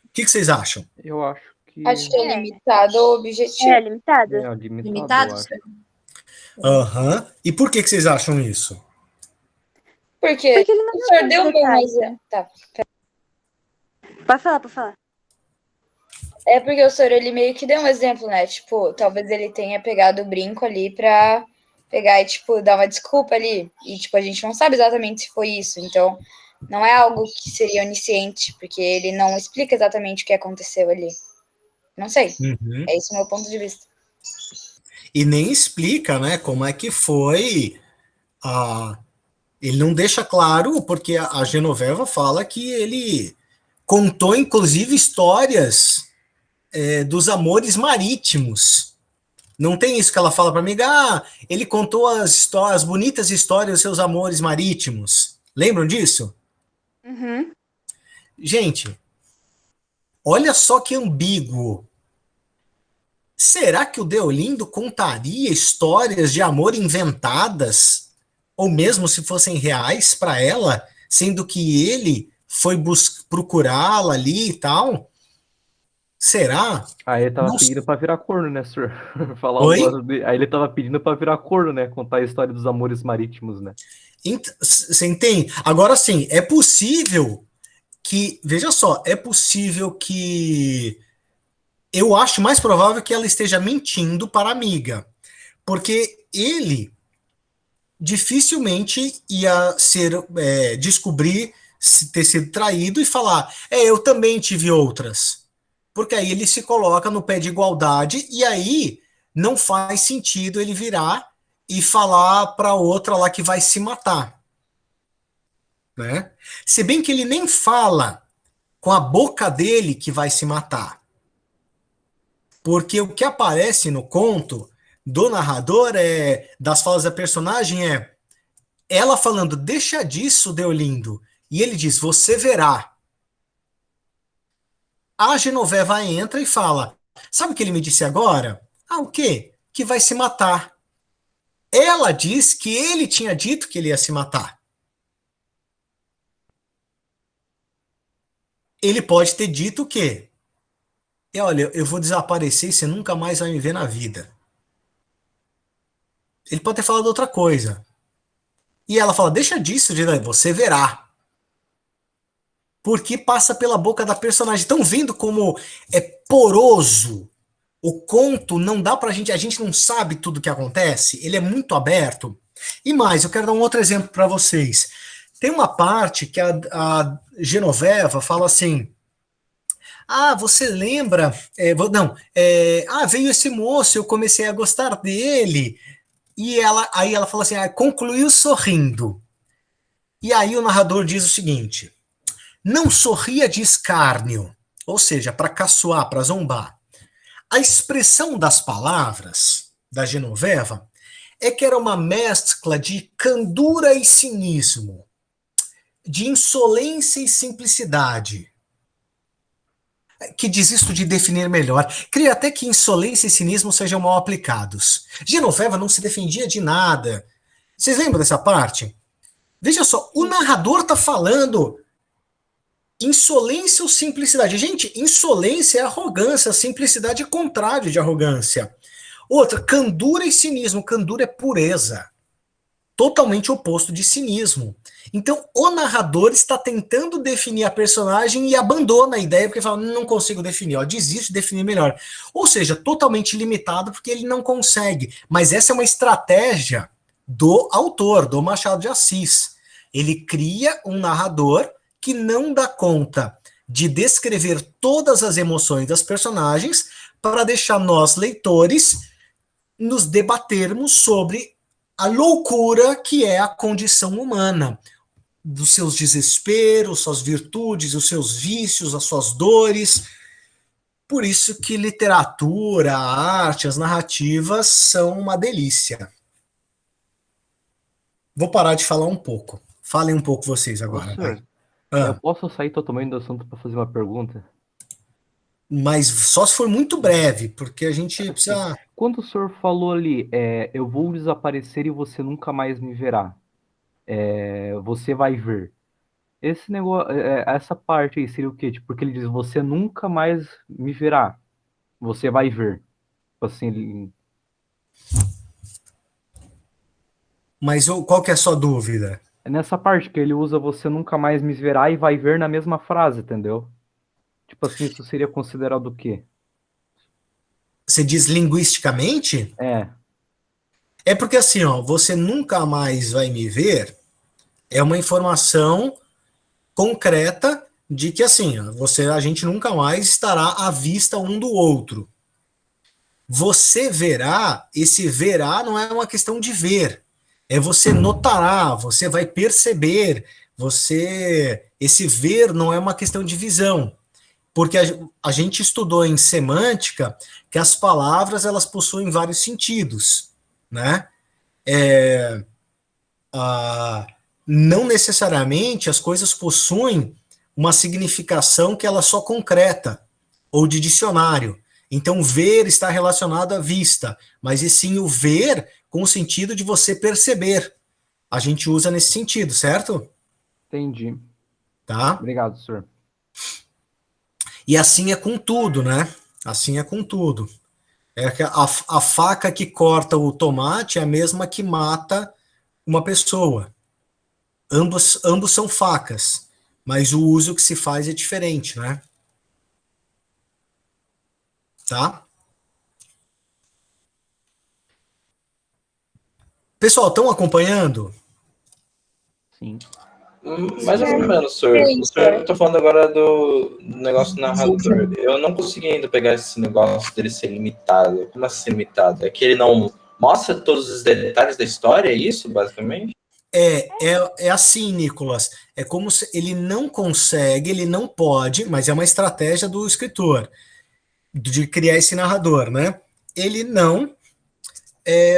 O que vocês acham? Eu acho que. Acho que é limitado ou objetivo. É, limitado. É, limitado, Limitado? eu acho. Aham. E por que vocês acham isso? Porque Porque ele não o senhor deu um bom detalhes. exemplo. Tá. Pode falar, pode falar. É porque o senhor, ele meio que deu um exemplo, né? Tipo, talvez ele tenha pegado o brinco ali pra pegar e, tipo, dar uma desculpa ali. E, tipo, a gente não sabe exatamente se foi isso. Então, não é algo que seria onisciente, porque ele não explica exatamente o que aconteceu ali. Não sei. Uhum. É esse o meu ponto de vista. E nem explica, né, como é que foi ele não deixa claro, porque a Genoveva fala que ele contou, inclusive, histórias dos amores marítimos. Não tem isso que ela fala para mim, ele contou as bonitas histórias dos seus amores marítimos. Lembram disso? Uhum. Gente, olha só que ambíguo. Será que o Deolindo contaria histórias de amor inventadas, ou mesmo se fossem reais para ela, sendo que ele foi procurá-la ali e tal? Será? Aí ele tava Não pedindo pra virar corno, né, senhor? Falar Oi? Aí ele tava pedindo pra virar corno, né? Contar a história dos amores marítimos, né? Você entende? Agora sim, é possível que, veja só, é possível que eu acho mais provável que ela esteja mentindo para a amiga, porque ele dificilmente ia descobrir ter sido traído e falar, eu também tive outras, porque aí ele se coloca no pé de igualdade e aí não faz sentido ele virar e falar para outra lá que vai se matar, né? Se bem que ele nem fala com a boca dele que vai se matar. Porque o que aparece no conto do narrador das falas da personagem ela falando, deixa disso, Deolindo. E ele diz, você verá. A Genoveva entra e fala, sabe o que ele me disse agora? O quê? Que vai se matar. Ela diz que ele tinha dito que ele ia se matar. Ele pode ter dito o quê? Olha, eu vou desaparecer e você nunca mais vai me ver na vida. Ele pode ter falado outra coisa. E ela fala, deixa disso, você verá. Porque passa pela boca da personagem. Estão vendo como é poroso? O conto não dá pra gente, a gente não sabe tudo o que acontece. Ele é muito aberto. E mais, eu quero dar um outro exemplo para vocês. Tem uma parte que a Genoveva fala assim, você lembra? Veio esse moço, eu comecei a gostar dele. E aí ela fala assim, concluiu sorrindo. E aí o narrador diz o seguinte, não sorria de escárnio, ou seja, para caçoar, para zombar. A expressão das palavras da Genoveva é que era uma mescla de candura e cinismo, de insolência e simplicidade. Que desisto de definir melhor. Creio até que insolência e cinismo sejam mal aplicados. Genoveva não se defendia de nada. Vocês lembram dessa parte? Veja só, o narrador está falando insolência ou simplicidade. Gente, insolência é arrogância, simplicidade é contrário de arrogância. Outra, candura e cinismo. Candura é pureza. Totalmente oposto de cinismo. Então, o narrador está tentando definir a personagem e abandona a ideia, porque fala, não consigo definir, desisto de definir melhor. Ou seja, totalmente limitado, porque ele não consegue. Mas essa é uma estratégia do autor, do Machado de Assis. Ele cria um narrador que não dá conta de descrever todas as emoções das personagens para deixar nós, leitores, nos debatermos sobre a loucura que é a condição humana. dos seus desesperos, suas virtudes, os seus vícios, as suas dores. Por isso que literatura, a arte, as narrativas são uma delícia. Vou parar de falar um pouco. Falem um pouco vocês agora. Professor, vai. eu posso sair totalmente do assunto para fazer uma pergunta? Mas só se for muito breve, porque a gente precisa... Quando o senhor falou ali, eu vou desaparecer e você nunca mais me verá, você vai ver. Esse negócio, essa parte aí seria o quê? Tipo, porque ele diz, você nunca mais me verá, você vai ver. Tipo assim, Mas qual que é a sua dúvida? é nessa parte que ele usa você nunca mais me verá e vai ver na mesma frase, entendeu? Tipo assim, isso seria considerado o quê? Você diz linguisticamente? É. É porque assim, ó, você nunca mais vai me ver é uma informação concreta de que assim, ó, a gente nunca mais estará à vista um do outro. Você verá, esse verá não é uma questão de ver, é você notará, você vai perceber, esse ver não é uma questão de visão, porque a gente estudou em semântica que as palavras elas possuem vários sentidos, né? Não necessariamente as coisas possuem uma significação que ela só concreta ou de dicionário. Então, ver está relacionado à vista, mas e sim o ver com o sentido de você perceber. A gente usa nesse sentido, certo? Entendi. Tá? Obrigado, senhor. E assim é com tudo, né? Assim é com tudo. A faca que corta o tomate é a mesma que mata uma pessoa. Ambos são facas, mas o uso que se faz é diferente, né? Tá? Pessoal, estão acompanhando? Sim. Mais ou menos, senhor. O senhor tá falando agora do negócio narrador. Eu não consegui ainda pegar esse negócio dele ser limitado. Como assim limitado? É que ele não mostra todos os detalhes da história, é isso, basicamente? É assim, Nicolas. É como se ele não consegue, ele não pode, mas é uma estratégia do escritor de criar esse narrador, né? Ele não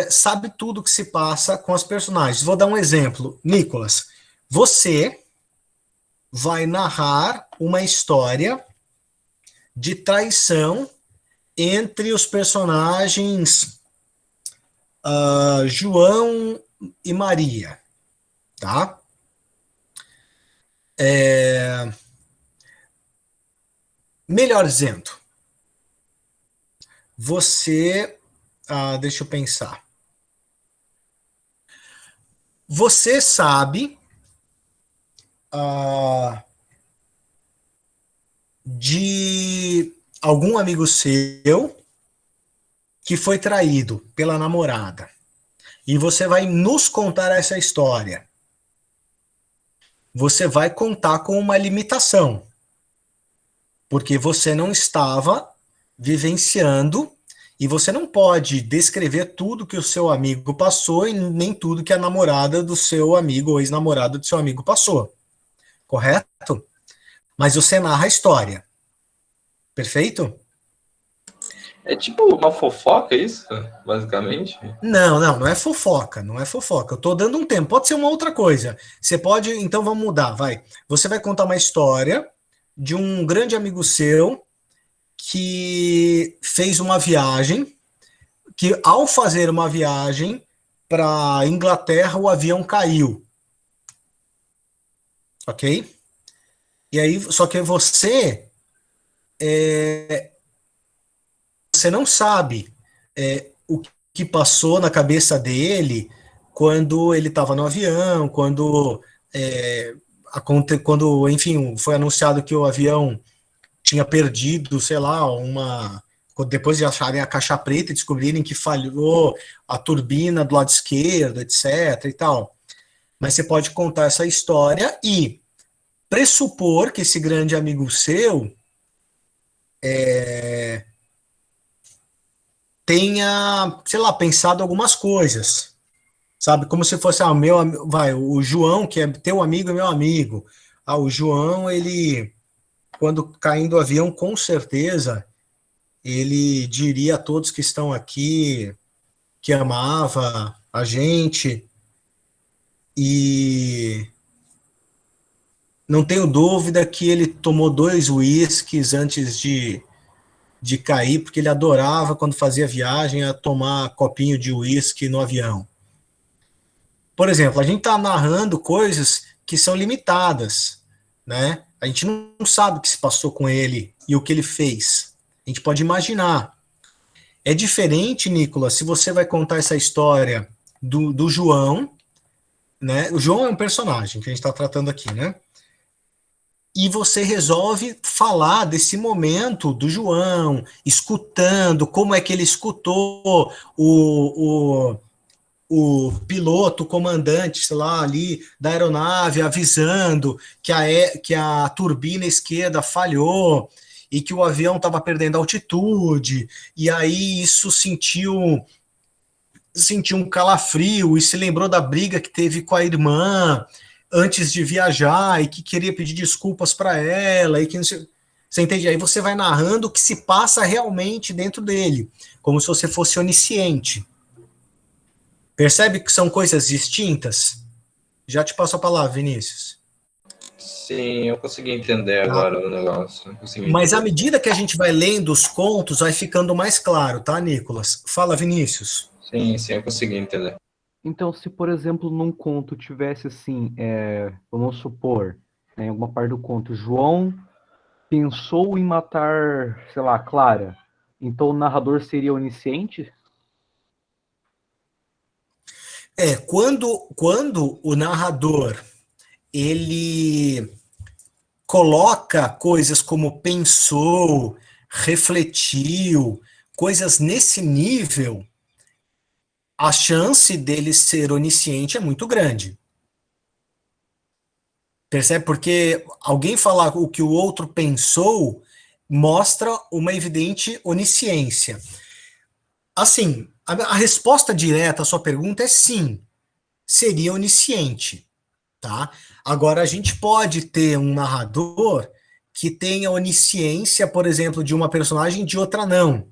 sabe tudo que se passa com os personagens. Vou dar um exemplo. Nicolas, você vai narrar uma história de traição entre os personagens João e Maria, tá? Melhor dizendo, você... deixa eu pensar. Você sabe de algum amigo seu que foi traído pela namorada. E você vai nos contar essa história. Você vai contar com uma limitação. Porque você não estava vivenciando e você não pode descrever tudo que o seu amigo passou e nem tudo que a namorada do seu amigo ou ex-namorada do seu amigo passou. Correto? Mas você narra a história. Perfeito? É tipo uma fofoca isso, basicamente? Não é fofoca, não é fofoca. Eu tô dando um tempo. Pode ser uma outra coisa. Você pode, então vamos mudar, vai. Você vai contar uma história de um grande amigo seu que fez uma viagem, que ao fazer uma viagem para Inglaterra, o avião caiu. Ok? E aí, só que você não sabe o que passou na cabeça dele quando ele estava no avião, quando, enfim, foi anunciado que o avião tinha perdido, sei lá, depois de acharem a caixa preta e descobrirem que falhou a turbina do lado esquerdo, etc. e tal. Mas você pode contar essa história e pressupor que esse grande amigo seu tenha, sei lá, pensado algumas coisas. sabe? Como se fosse, o João, que é teu amigo, é meu amigo. O João, ele, quando caindo do avião, com certeza, ele diria a todos que estão aqui que amava a gente e não tenho dúvida que ele tomou 2 uísques antes de cair, porque ele adorava, quando fazia viagem, a tomar copinho de uísque no avião. Por exemplo, a gente está narrando coisas que são limitadas, né? A gente não sabe o que se passou com ele e o que ele fez. A gente pode imaginar. É diferente, Nicolas, se você vai contar essa história do João, né? O João é um personagem que a gente está tratando aqui, né? E você resolve falar desse momento do João, escutando, como é que ele escutou o piloto, o comandante, sei lá, ali da aeronave, avisando que a turbina esquerda falhou e que o avião estava perdendo altitude, e aí isso sentiu um calafrio e se lembrou da briga que teve com a irmã antes de viajar e que queria pedir desculpas para ela e que não sei, você entende? Aí você vai narrando o que se passa realmente dentro dele, como se você fosse onisciente. Percebe que são coisas distintas? Já te passo a palavra, Vinícius. Sim, eu consegui entender Tá? agora o negócio. Consegui Mas à entender. medida que a gente vai lendo os contos, vai ficando mais claro, tá, Nicolas? Fala, Vinícius. Sim, eu consegui entender. Então, se, por exemplo, num conto tivesse assim, vamos supor, né, em alguma parte do conto, João pensou em matar, sei lá, Clara, então o narrador seria onisciente? Quando o narrador ele coloca coisas como pensou, refletiu, coisas nesse nível, a chance dele ser onisciente é muito grande. Percebe? Porque alguém falar o que o outro pensou mostra uma evidente onisciência. Assim, a resposta direta à sua pergunta é sim, seria onisciente, tá? Agora, a gente pode ter um narrador que tenha onisciência, por exemplo, de uma personagem e de outra não.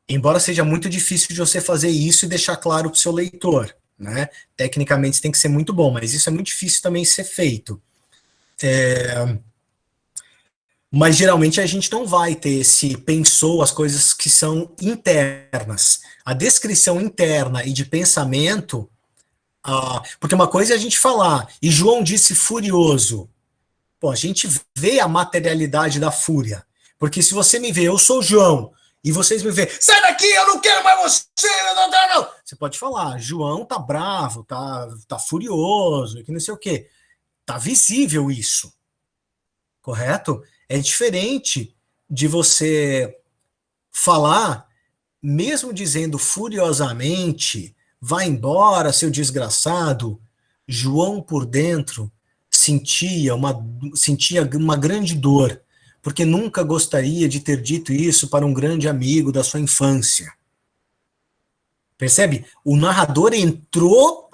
Embora seja muito difícil de você fazer isso e deixar claro para o seu leitor, né? Tecnicamente, isso tem que ser muito bom, mas isso é muito difícil também ser feito. Mas geralmente a gente não vai ter esse pensou as coisas que são internas. A descrição interna e de pensamento, porque uma coisa é a gente falar, e João disse furioso. Pô, a gente vê a materialidade da fúria. Porque se você me vê, eu sou o João, e vocês me vê, sai daqui, eu não quero mais você, não. Você pode falar, João tá bravo, tá furioso, que não sei o quê. Tá visível isso, correto? É diferente de você falar, mesmo dizendo furiosamente, vai embora, seu desgraçado. João por dentro sentia uma grande dor, porque nunca gostaria de ter dito isso para um grande amigo da sua infância. Percebe? O narrador entrou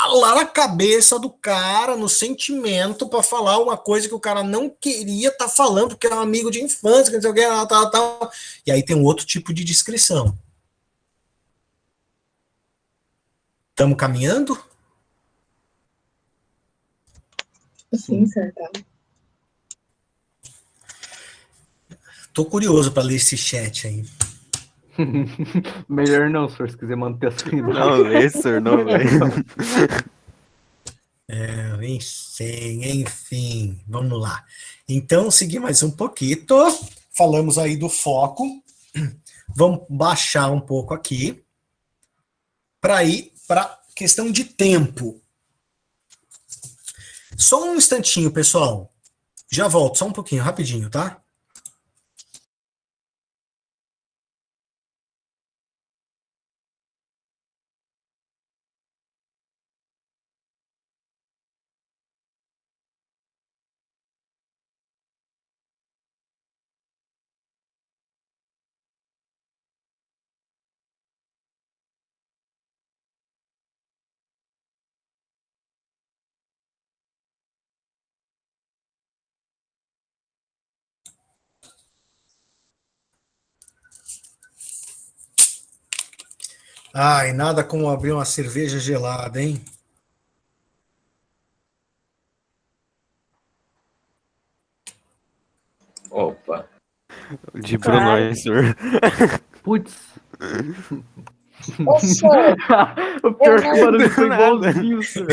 lá na cabeça do cara, no sentimento, para falar uma coisa que o cara não queria estar falando, porque era um amigo de infância, que não sei o que, tal. E aí tem um outro tipo de descrição. Estamos caminhando? Sim, certo. Tô curioso para ler esse chat aí. Melhor não, senhor, se quiser manter a sanidade. Não lê, senhor, não lê. Enfim, vamos lá. Então, seguir mais um pouquinho. Falamos aí do foco. Vamos baixar um pouco aqui para ir para questão de tempo. Só um instantinho, pessoal. Já volto, só um pouquinho, rapidinho, tá? Ai, nada como abrir uma cerveja gelada, hein? Opa. De Bruno, senhor. Putz. Ô, senhor, O pior é que o barulho foi Nada. igualzinho, senhor.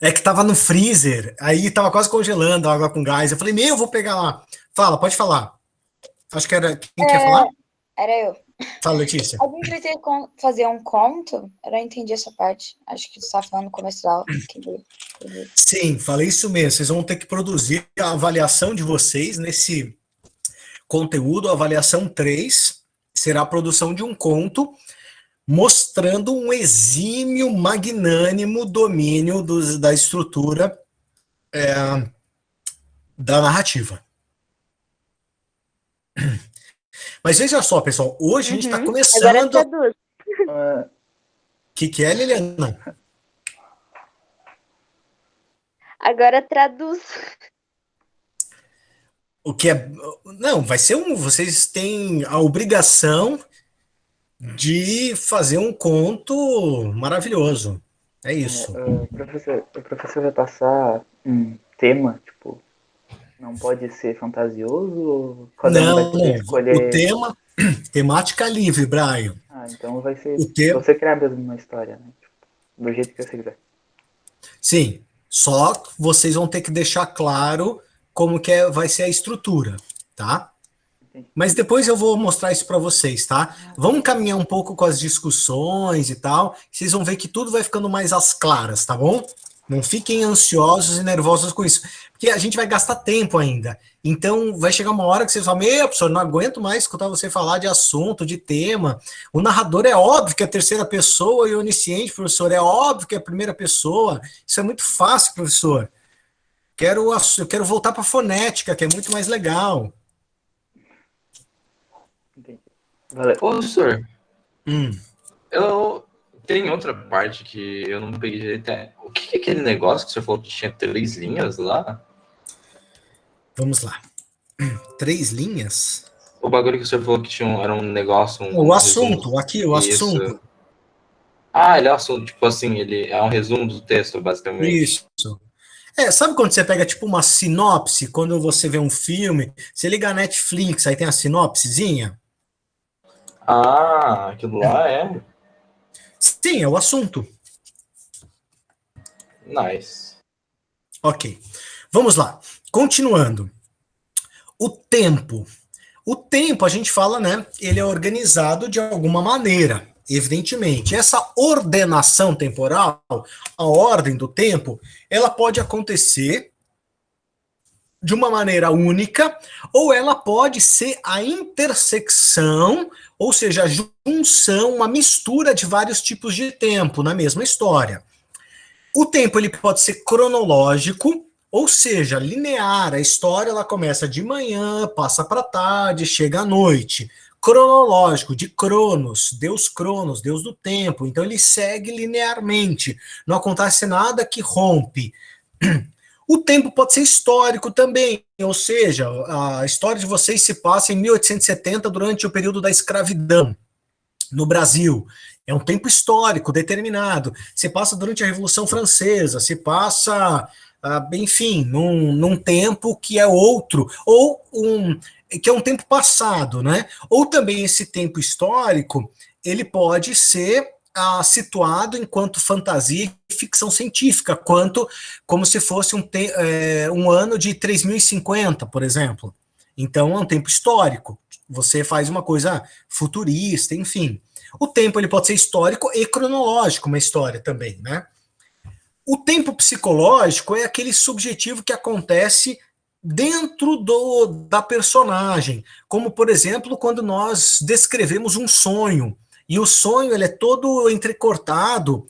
É que tava no freezer, aí tava quase congelando a água com gás. Eu falei, eu vou pegar lá. Fala, pode falar. Acho que era. Quem quer falar? era eu. Fala, Letícia. A gente vai ter que fazer um conto? Eu não entendi essa parte. Acho que você estava falando no começo da aula. Sim, falei isso mesmo. Vocês vão ter que produzir a avaliação de vocês nesse conteúdo. A avaliação 3 será a produção de um conto mostrando um exímio, magnânimo domínio da estrutura da narrativa. Mas veja só, pessoal, hoje a gente está começando... Agora traduz. O que é, Liliana? Agora traduz. O que é... Não, vai ser um... Vocês têm a obrigação de fazer um conto maravilhoso. É isso. O professor vai passar um tema, tipo, não pode ser fantasioso ou cada um vai poder escolher? O tema, temática livre, Brian. Ah, então vai ser você criar mesmo uma história, né? Tipo, do jeito que você quiser. Sim, só vocês vão ter que deixar claro como que vai ser a estrutura, tá? Mas depois eu vou mostrar isso para vocês, tá? Vamos caminhar um pouco com as discussões e tal. Vocês vão ver que tudo vai ficando mais às claras, tá bom? Não fiquem ansiosos e nervosos com isso. Porque a gente vai gastar tempo ainda. Então vai chegar uma hora que vocês falam, professor, não aguento mais escutar você falar de assunto, de tema. O narrador é óbvio que é a terceira pessoa e o onisciente, professor, é óbvio que é a primeira pessoa. Isso é muito fácil, professor. Eu quero voltar para a fonética, que é muito mais legal. Valeu. Ô, professor, eu tem outra parte que eu não peguei direito. O que é aquele negócio que você falou que tinha 3 linhas lá? Vamos lá. 3 linhas? O bagulho que você falou que era um negócio... O assunto, aqui, o assunto. Ah, ele é um assunto, tipo assim, ele é um resumo do texto, basicamente. Isso. Sabe quando você pega tipo uma sinopse, quando você vê um filme, você liga a Netflix, aí tem a sinopsezinha? Ah, aquilo lá é? Sim, é o assunto. Nice. Ok. Vamos lá. Continuando. O tempo. O tempo, a gente fala, né? Ele é organizado de alguma maneira, evidentemente. Essa ordenação temporal, a ordem do tempo, ela pode acontecer de uma maneira única, ou ela pode ser a intersecção, ou seja, a junção, uma mistura de vários tipos de tempo na mesma história. O tempo ele pode ser cronológico, ou seja, linear. A história ela começa de manhã, passa para tarde, chega à noite. Cronológico, de Cronos, Deus do tempo. Então ele segue linearmente. Não acontece nada que rompe. O tempo pode ser histórico também, ou seja, a história de vocês se passa em 1870, durante o período da escravidão no Brasil. É um tempo histórico determinado. Se passa durante a Revolução Francesa, se passa, enfim, num tempo que é outro, ou que é um tempo passado, né? Ou também esse tempo histórico, ele pode ser situado enquanto fantasia e ficção científica, como se fosse um ano de 3050, por exemplo. Então, é um tempo histórico. Você faz uma coisa futurista, enfim. O tempo ele pode ser histórico e cronológico, uma história também, né? O tempo psicológico é aquele subjetivo que acontece dentro da personagem, como, por exemplo, quando nós descrevemos um sonho. E o sonho ele é todo entrecortado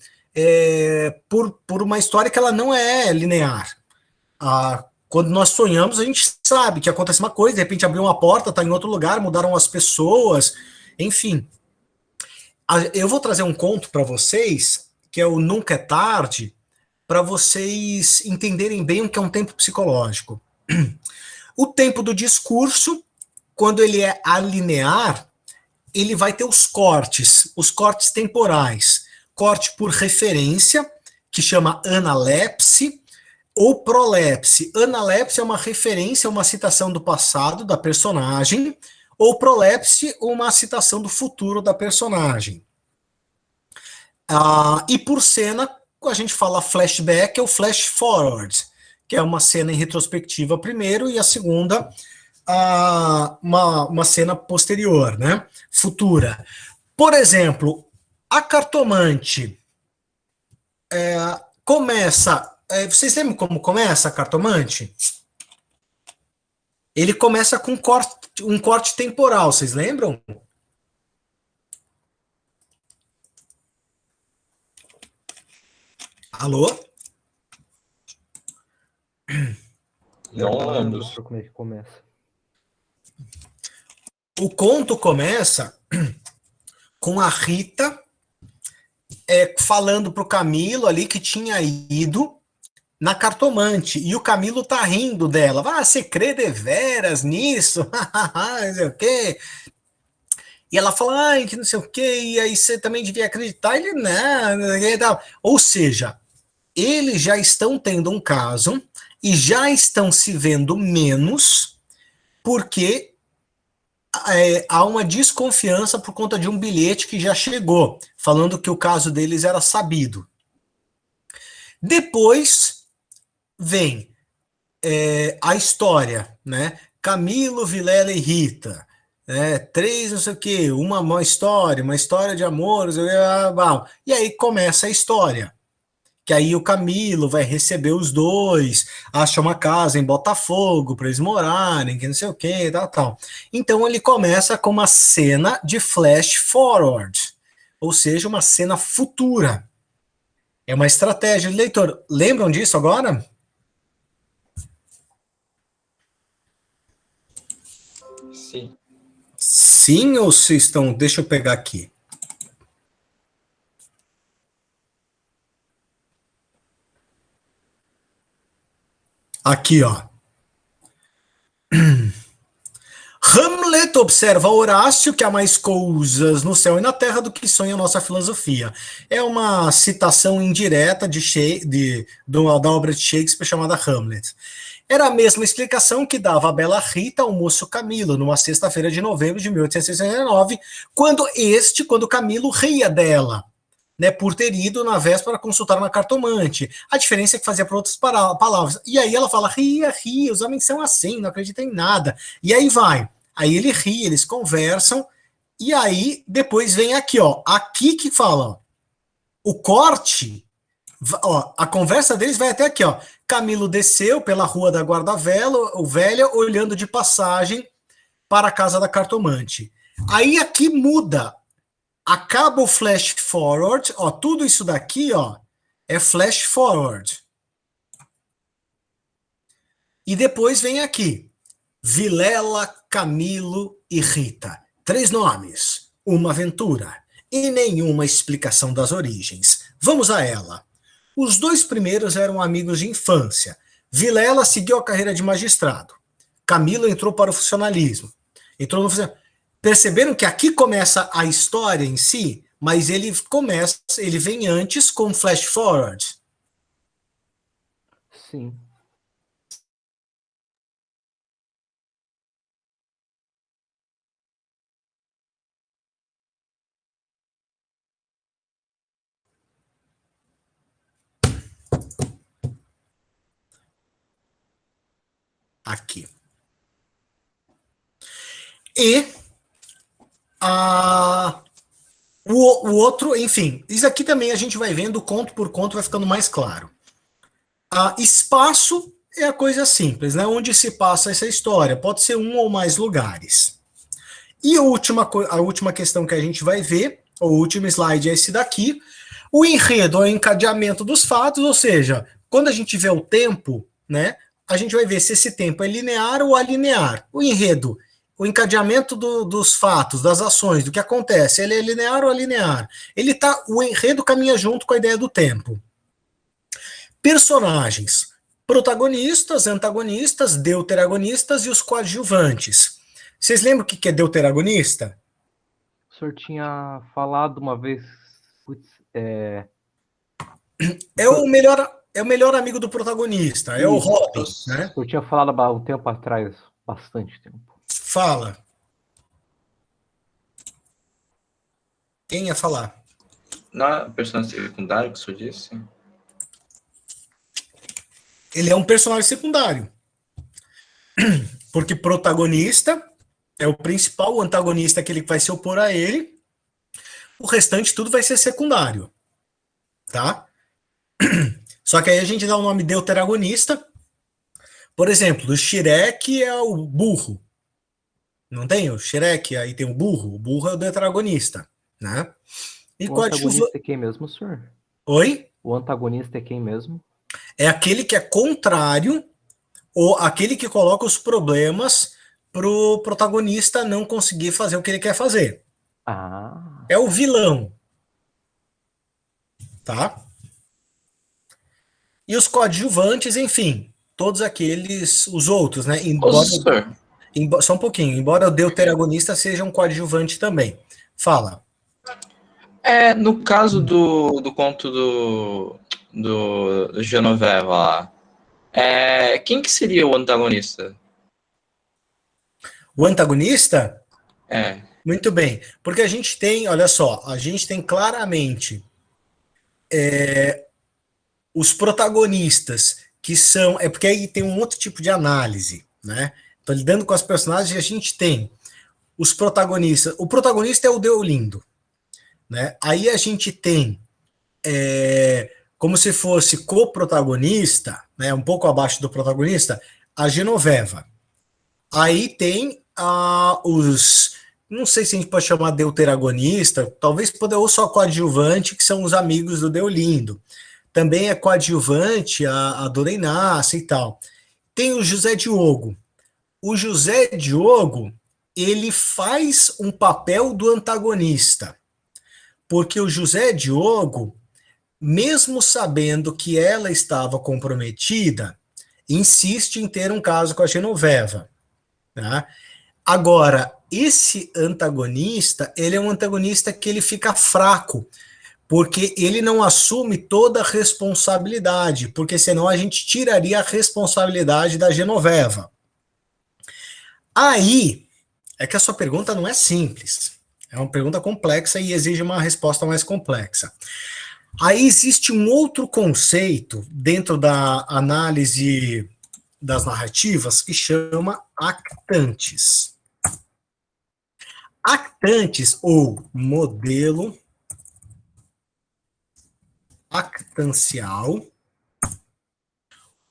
por uma história que ela não é linear. Quando nós sonhamos, a gente sabe que acontece uma coisa, de repente abriu uma porta, está em outro lugar, mudaram as pessoas, enfim. Eu vou trazer um conto para vocês, que é o Nunca é Tarde, para vocês entenderem bem o que é um tempo psicológico. O tempo do discurso, quando ele é alinear, ele vai ter os cortes temporais. Corte por referência, que chama analepse, ou prolepse. Analepse é uma referência, uma citação do passado da personagem, ou prolepse, uma citação do futuro da personagem. E por cena, a gente fala flashback ou flash forward, que é uma cena em retrospectiva primeiro, e a segunda, uma cena posterior, né? Futura. Por exemplo, a cartomante começa... vocês lembram como começa a cartomante? Ele começa com um corte temporal, vocês lembram? Alô? Não lembro. Como é que começa? O conto começa com a Rita falando pro Camilo ali que tinha ido na cartomante, e o Camilo tá rindo dela. Você crê deveras nisso? Não sei o quê. E ela fala, que não sei o quê, e aí você também devia acreditar. Ele, não. Ou seja, eles já estão tendo um caso e já estão se vendo menos porque há uma desconfiança por conta de um bilhete que já chegou, falando que o caso deles era sabido. Depois vem a história, né? Camilo, Vilela e Rita, três, não sei o quê, uma história de amor, e aí começa a história. Que aí o Camilo vai receber os dois, acha uma casa em Botafogo para eles morarem, que não sei o que, tal. Então ele começa com uma cena de flash forward, ou seja, uma cena futura. É uma estratégia de leitor. Lembram disso agora? Sim. Sim ou vocês estão... Deixa eu pegar aqui. Aqui, ó. Hamlet observa Horácio que há mais coisas no céu e na terra do que sonha a nossa filosofia. É uma citação indireta da obra de Shakespeare chamada Hamlet. Era a mesma explicação que dava a bela Rita ao moço Camilo, numa sexta-feira de novembro de 1869, quando Camilo ria dela, né, por ter ido na véspera consultar uma cartomante. A diferença é que fazia por outras palavras. E aí ela fala, ria, os homens são assim, não acreditam em nada. E aí vai. Aí ele ri, eles conversam, e aí depois vem aqui, ó. Aqui que fala, ó, o corte, ó, a conversa deles vai até aqui, ó. Camilo desceu pela rua da Guarda Velha, olhando de passagem para a casa da cartomante. Aí aqui muda. Acaba o flash forward, ó, tudo isso daqui, ó, é flash forward. E depois vem aqui, Vilela, Camilo e Rita. 3 nomes, uma aventura e nenhuma explicação das origens. Vamos a ela. Os 2 primeiros eram amigos de infância. Vilela seguiu a carreira de magistrado. Camilo entrou para o funcionalismo. Perceberam que aqui começa a história em si, mas ele vem antes com flash forward. Sim. Aqui. E o outro, enfim, isso aqui também a gente vai vendo conto por conto, vai ficando mais claro. Espaço é a coisa simples, né? Onde se passa essa história. Pode ser um ou mais lugares. E a última questão que a gente vai ver, o último slide é esse daqui. O enredo é o encadeamento dos fatos, ou seja, quando a gente vê o tempo, né? A gente vai ver se esse tempo é linear ou alinear. O enredo, o encadeamento dos fatos, das ações, do que acontece, ele é linear ou alinear? O enredo caminha junto com a ideia do tempo. Personagens, protagonistas, antagonistas, deuteragonistas e os coadjuvantes. Vocês lembram o que é deuteragonista? senhor tinha falado uma vez. Putz, É o melhor amigo do protagonista, é o Isso. Robin, O né? senhor tinha falado há um tempo atrás, bastante tempo. Fala. Quem ia falar? Não é personagem secundário que o senhor disse? Ele é um personagem secundário. Porque protagonista é o principal, o antagonista é aquele que vai se opor a ele. O restante tudo vai ser secundário. Tá? Só que aí a gente dá o nome deuteragonista. Por exemplo, o Shrek é o burro. Não tem o Shrek, aí tem o burro. O burro é o deuteragonista, né? E O antagonista é quem mesmo, senhor? Oi? O antagonista é quem mesmo? É aquele que é contrário, ou aquele que coloca os problemas pro protagonista não conseguir fazer o que ele quer fazer. Ah. É o vilão. Tá? E os coadjuvantes, enfim, todos aqueles, os outros, né? Só um pouquinho, embora o deuteragonista seja um coadjuvante também. Fala. No caso do conto do Genoveva lá, quem que seria o antagonista? O antagonista? É. Muito bem, porque a gente tem, olha só, a gente tem claramente os protagonistas, que são, porque aí tem um outro tipo de análise, né? Então, lidando com as personagens, a gente tem os protagonistas, o protagonista é o Deolindo, né? Aí a gente tem como se fosse co-protagonista, né, um pouco abaixo do protagonista, a Genoveva. Aí tem os, não sei se a gente pode chamar deuteragonista, talvez ou só coadjuvante, que são os amigos do Deolindo. Também é coadjuvante a Dona Inácia e tal. Tem o José Diogo. O José Diogo, ele faz um papel do antagonista, porque o José Diogo, mesmo sabendo que ela estava comprometida, insiste em ter um caso com a Genoveva. Tá? Agora, esse antagonista, ele é um antagonista que ele fica fraco, porque ele não assume toda a responsabilidade, porque senão a gente tiraria a responsabilidade da Genoveva. Aí, é que a sua pergunta não é simples, é uma pergunta complexa e exige uma resposta mais complexa. Aí existe um outro conceito dentro da análise das narrativas que chama actantes. Actantes, ou modelo actancial.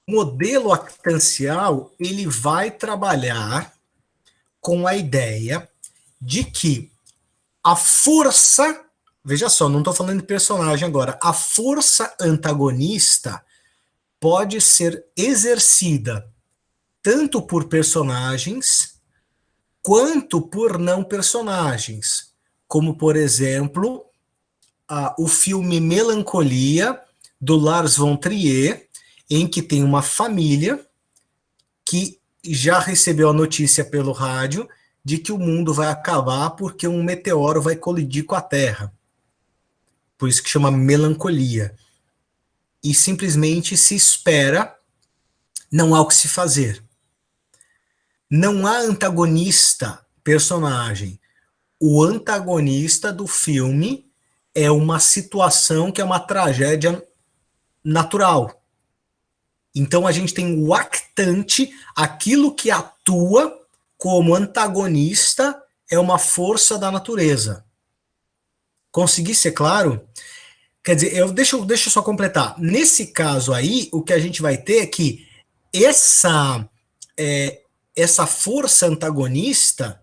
Modelo actancial, ele vai trabalhar com a ideia de que a força, veja só, não estou falando de personagem agora, a força antagonista pode ser exercida tanto por personagens quanto por não personagens, como, por exemplo, o filme Melancolia, do Lars von Trier, em que tem uma família que já recebeu a notícia pelo rádio de que o mundo vai acabar porque um meteoro vai colidir com a Terra. Por isso que chama Melancolia. E simplesmente se espera, não há o que se fazer. Não há antagonista personagem. O antagonista do filme é uma situação que é uma tragédia natural. Então a gente tem o actante, aquilo que atua como antagonista é uma força da natureza. Consegui ser claro? Quer dizer, deixa eu só completar. Nesse caso aí, o que a gente vai ter é que essa força antagonista,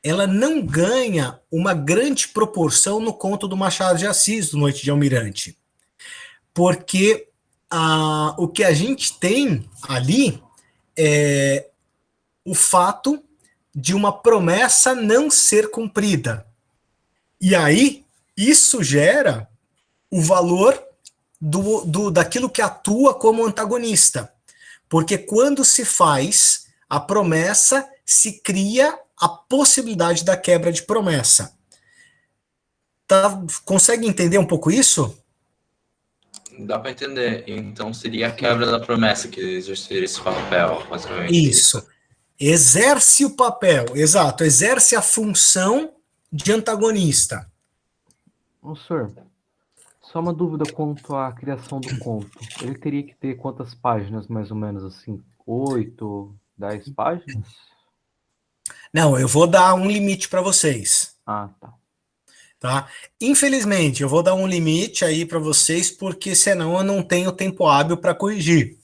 ela não ganha uma grande proporção no conto do Machado de Assis, do Noite de Almirante. Porque o que a gente tem ali é o fato de uma promessa não ser cumprida. E aí, isso gera o valor daquilo que atua como antagonista. Porque quando se faz a promessa, se cria a possibilidade da quebra de promessa. Consegue entender um pouco isso? Dá para entender. Então seria a quebra da promessa que exercer esse papel, basicamente. Isso. Exerce o papel, exato, exerce a função de antagonista. Ô, senhor, só uma dúvida quanto à criação do conto. Ele teria que ter quantas páginas, mais ou menos, assim? 8, 10 páginas? Não, eu vou dar um limite para vocês. Ah, tá. Tá? Infelizmente, eu vou dar um limite aí para vocês, porque senão eu não tenho tempo hábil para corrigir.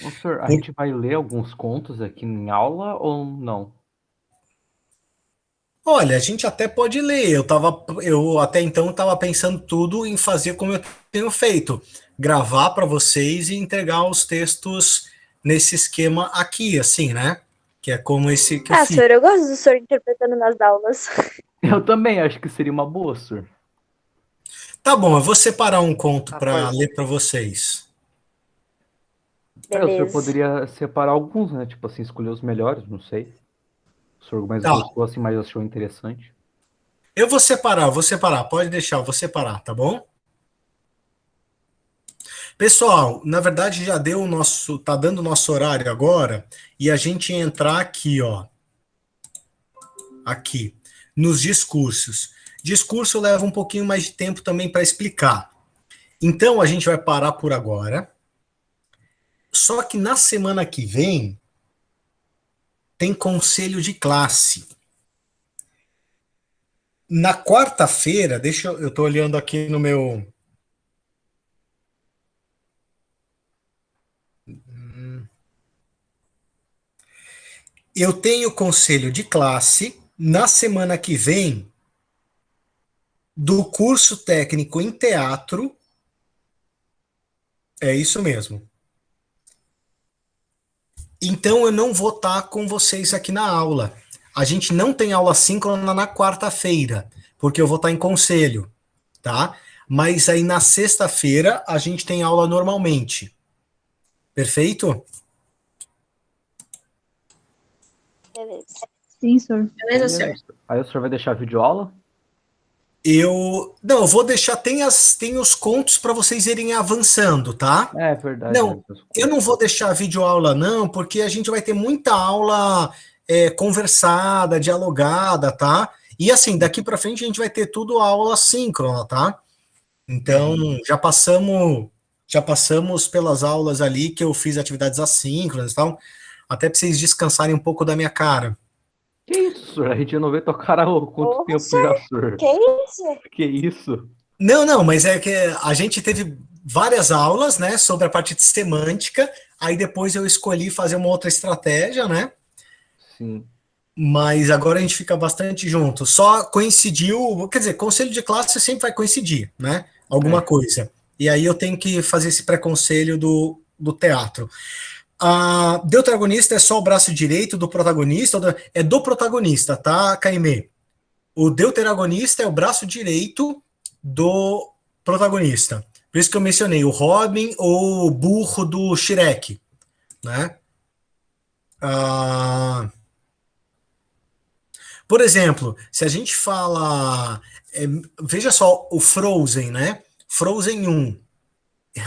Ô, senhor, a gente vai ler alguns contos aqui em aula ou não? Olha, a gente até pode ler. Eu até então estava pensando tudo em fazer como eu tenho feito, gravar para vocês e entregar os textos nesse esquema aqui, assim, né? Que é como esse que eu fiz. senhor, eu gosto do senhor interpretando nas aulas. Eu também acho que seria uma boa, senhor. Tá bom, eu vou separar um conto para Rapaz. ler para vocês. O senhor Beleza. poderia separar alguns, né? Tipo assim, escolher os melhores, não sei. O senhor mais Tá. gostou, assim, mais achou interessante. Eu vou separar, pode deixar, eu vou separar, tá bom? Pessoal, na verdade já deu tá dando o nosso horário agora, e a gente entrar aqui, ó. Aqui, nos discursos. Discurso leva um pouquinho mais de tempo também para explicar. Então a gente vai parar por agora. Só que na semana que vem tem conselho de classe. Na quarta-feira, eu tô olhando aqui no meu. Eu tenho conselho de classe na semana que vem do curso técnico em teatro. É isso mesmo. Então eu não vou estar com vocês aqui na aula. A gente não tem aula síncrona na quarta-feira, porque eu vou estar em conselho, tá? Mas aí na sexta-feira a gente tem aula normalmente. Perfeito? Beleza. Sim, senhor. Beleza, senhor. Aí o senhor vai deixar a videoaula? Não, eu vou deixar, tem os contos para vocês irem avançando, tá? É verdade. Não, eu não vou deixar a videoaula não, porque a gente vai ter muita aula conversada, dialogada, tá? E assim, daqui para frente a gente vai ter tudo aula síncrona, tá? Então, já passamos pelas aulas ali que eu fiz atividades assíncronas e tal, até para vocês descansarem um pouco da minha cara. Que isso, senhor? A gente não vê tua cara há quanto Ô, tempo senhor, já, senhor? Que isso? Que isso? Não, mas é que a gente teve várias aulas, né, sobre a parte de semântica, aí depois eu escolhi fazer uma outra estratégia, né? Sim. Mas agora a gente fica bastante junto. Só coincidiu, quer dizer, conselho de classe sempre vai coincidir, né? Alguma coisa. E aí eu tenho que fazer esse pré-conselho do teatro. A deuteragonista é só o braço direito do protagonista, é do protagonista, tá, Caimê? O deuteragonista é o braço direito do protagonista. Por isso que eu mencionei o Robin ou o burro do Shrek, né? Por exemplo, se a gente fala... veja só o Frozen, né? Frozen 1.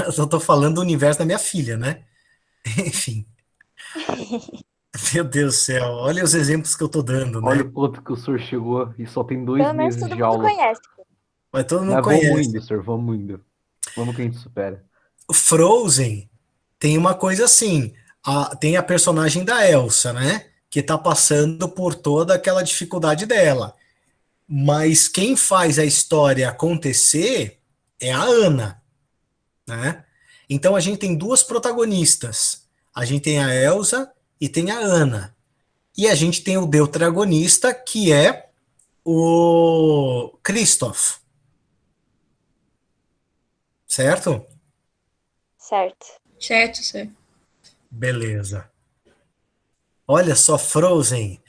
Eu só tô falando do universo da minha filha, né? Enfim. Meu Deus do céu, olha os exemplos que eu tô dando, né? Olha o quanto que o senhor chegou e só tem 2 Pelo menos meses todo de mundo aula. conhece. Mas todo mundo Mas conhece. vamos indo, senhor, vamos indo. Vamos que a gente supera. Frozen tem uma coisa assim, tem a personagem da Elsa, né? Que tá passando por toda aquela dificuldade dela. Mas quem faz a história acontecer é a Anna, né? Então a gente tem 2 protagonistas. A gente tem a Elsa e tem a Anna. E a gente tem o deuteragonista, que é o Kristoff. Certo? Certo. Certo, senhor. Beleza. Olha só, Frozen.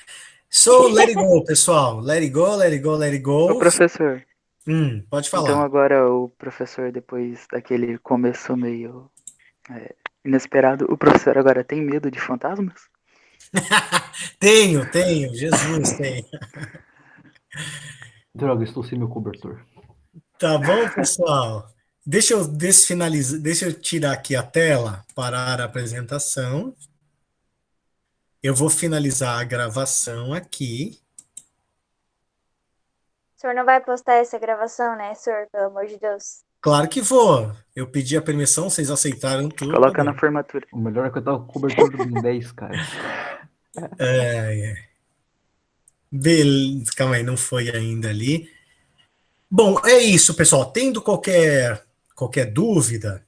So, let it go, pessoal. Let it go, let it go, let it go. Ô, professor, Pode falar. então agora o professor, depois daquele começo meio inesperado, o professor agora tem medo de fantasmas? Tenho. Jesus, tenho. Droga, estou sem meu cobertor. Tá bom, pessoal? Deixa eu desfinalizar, deixa eu tirar aqui a tela, parar a apresentação. Eu vou finalizar a gravação aqui. O senhor não vai postar essa gravação, né, senhor? Pelo amor de Deus. Claro que vou. Eu pedi a permissão, vocês aceitaram tudo. Coloca na formatura. O melhor é que eu tava com cobertura do Ben 10, cara. Beleza, calma aí, não foi ainda ali. Bom, é isso, pessoal. Tendo qualquer dúvida,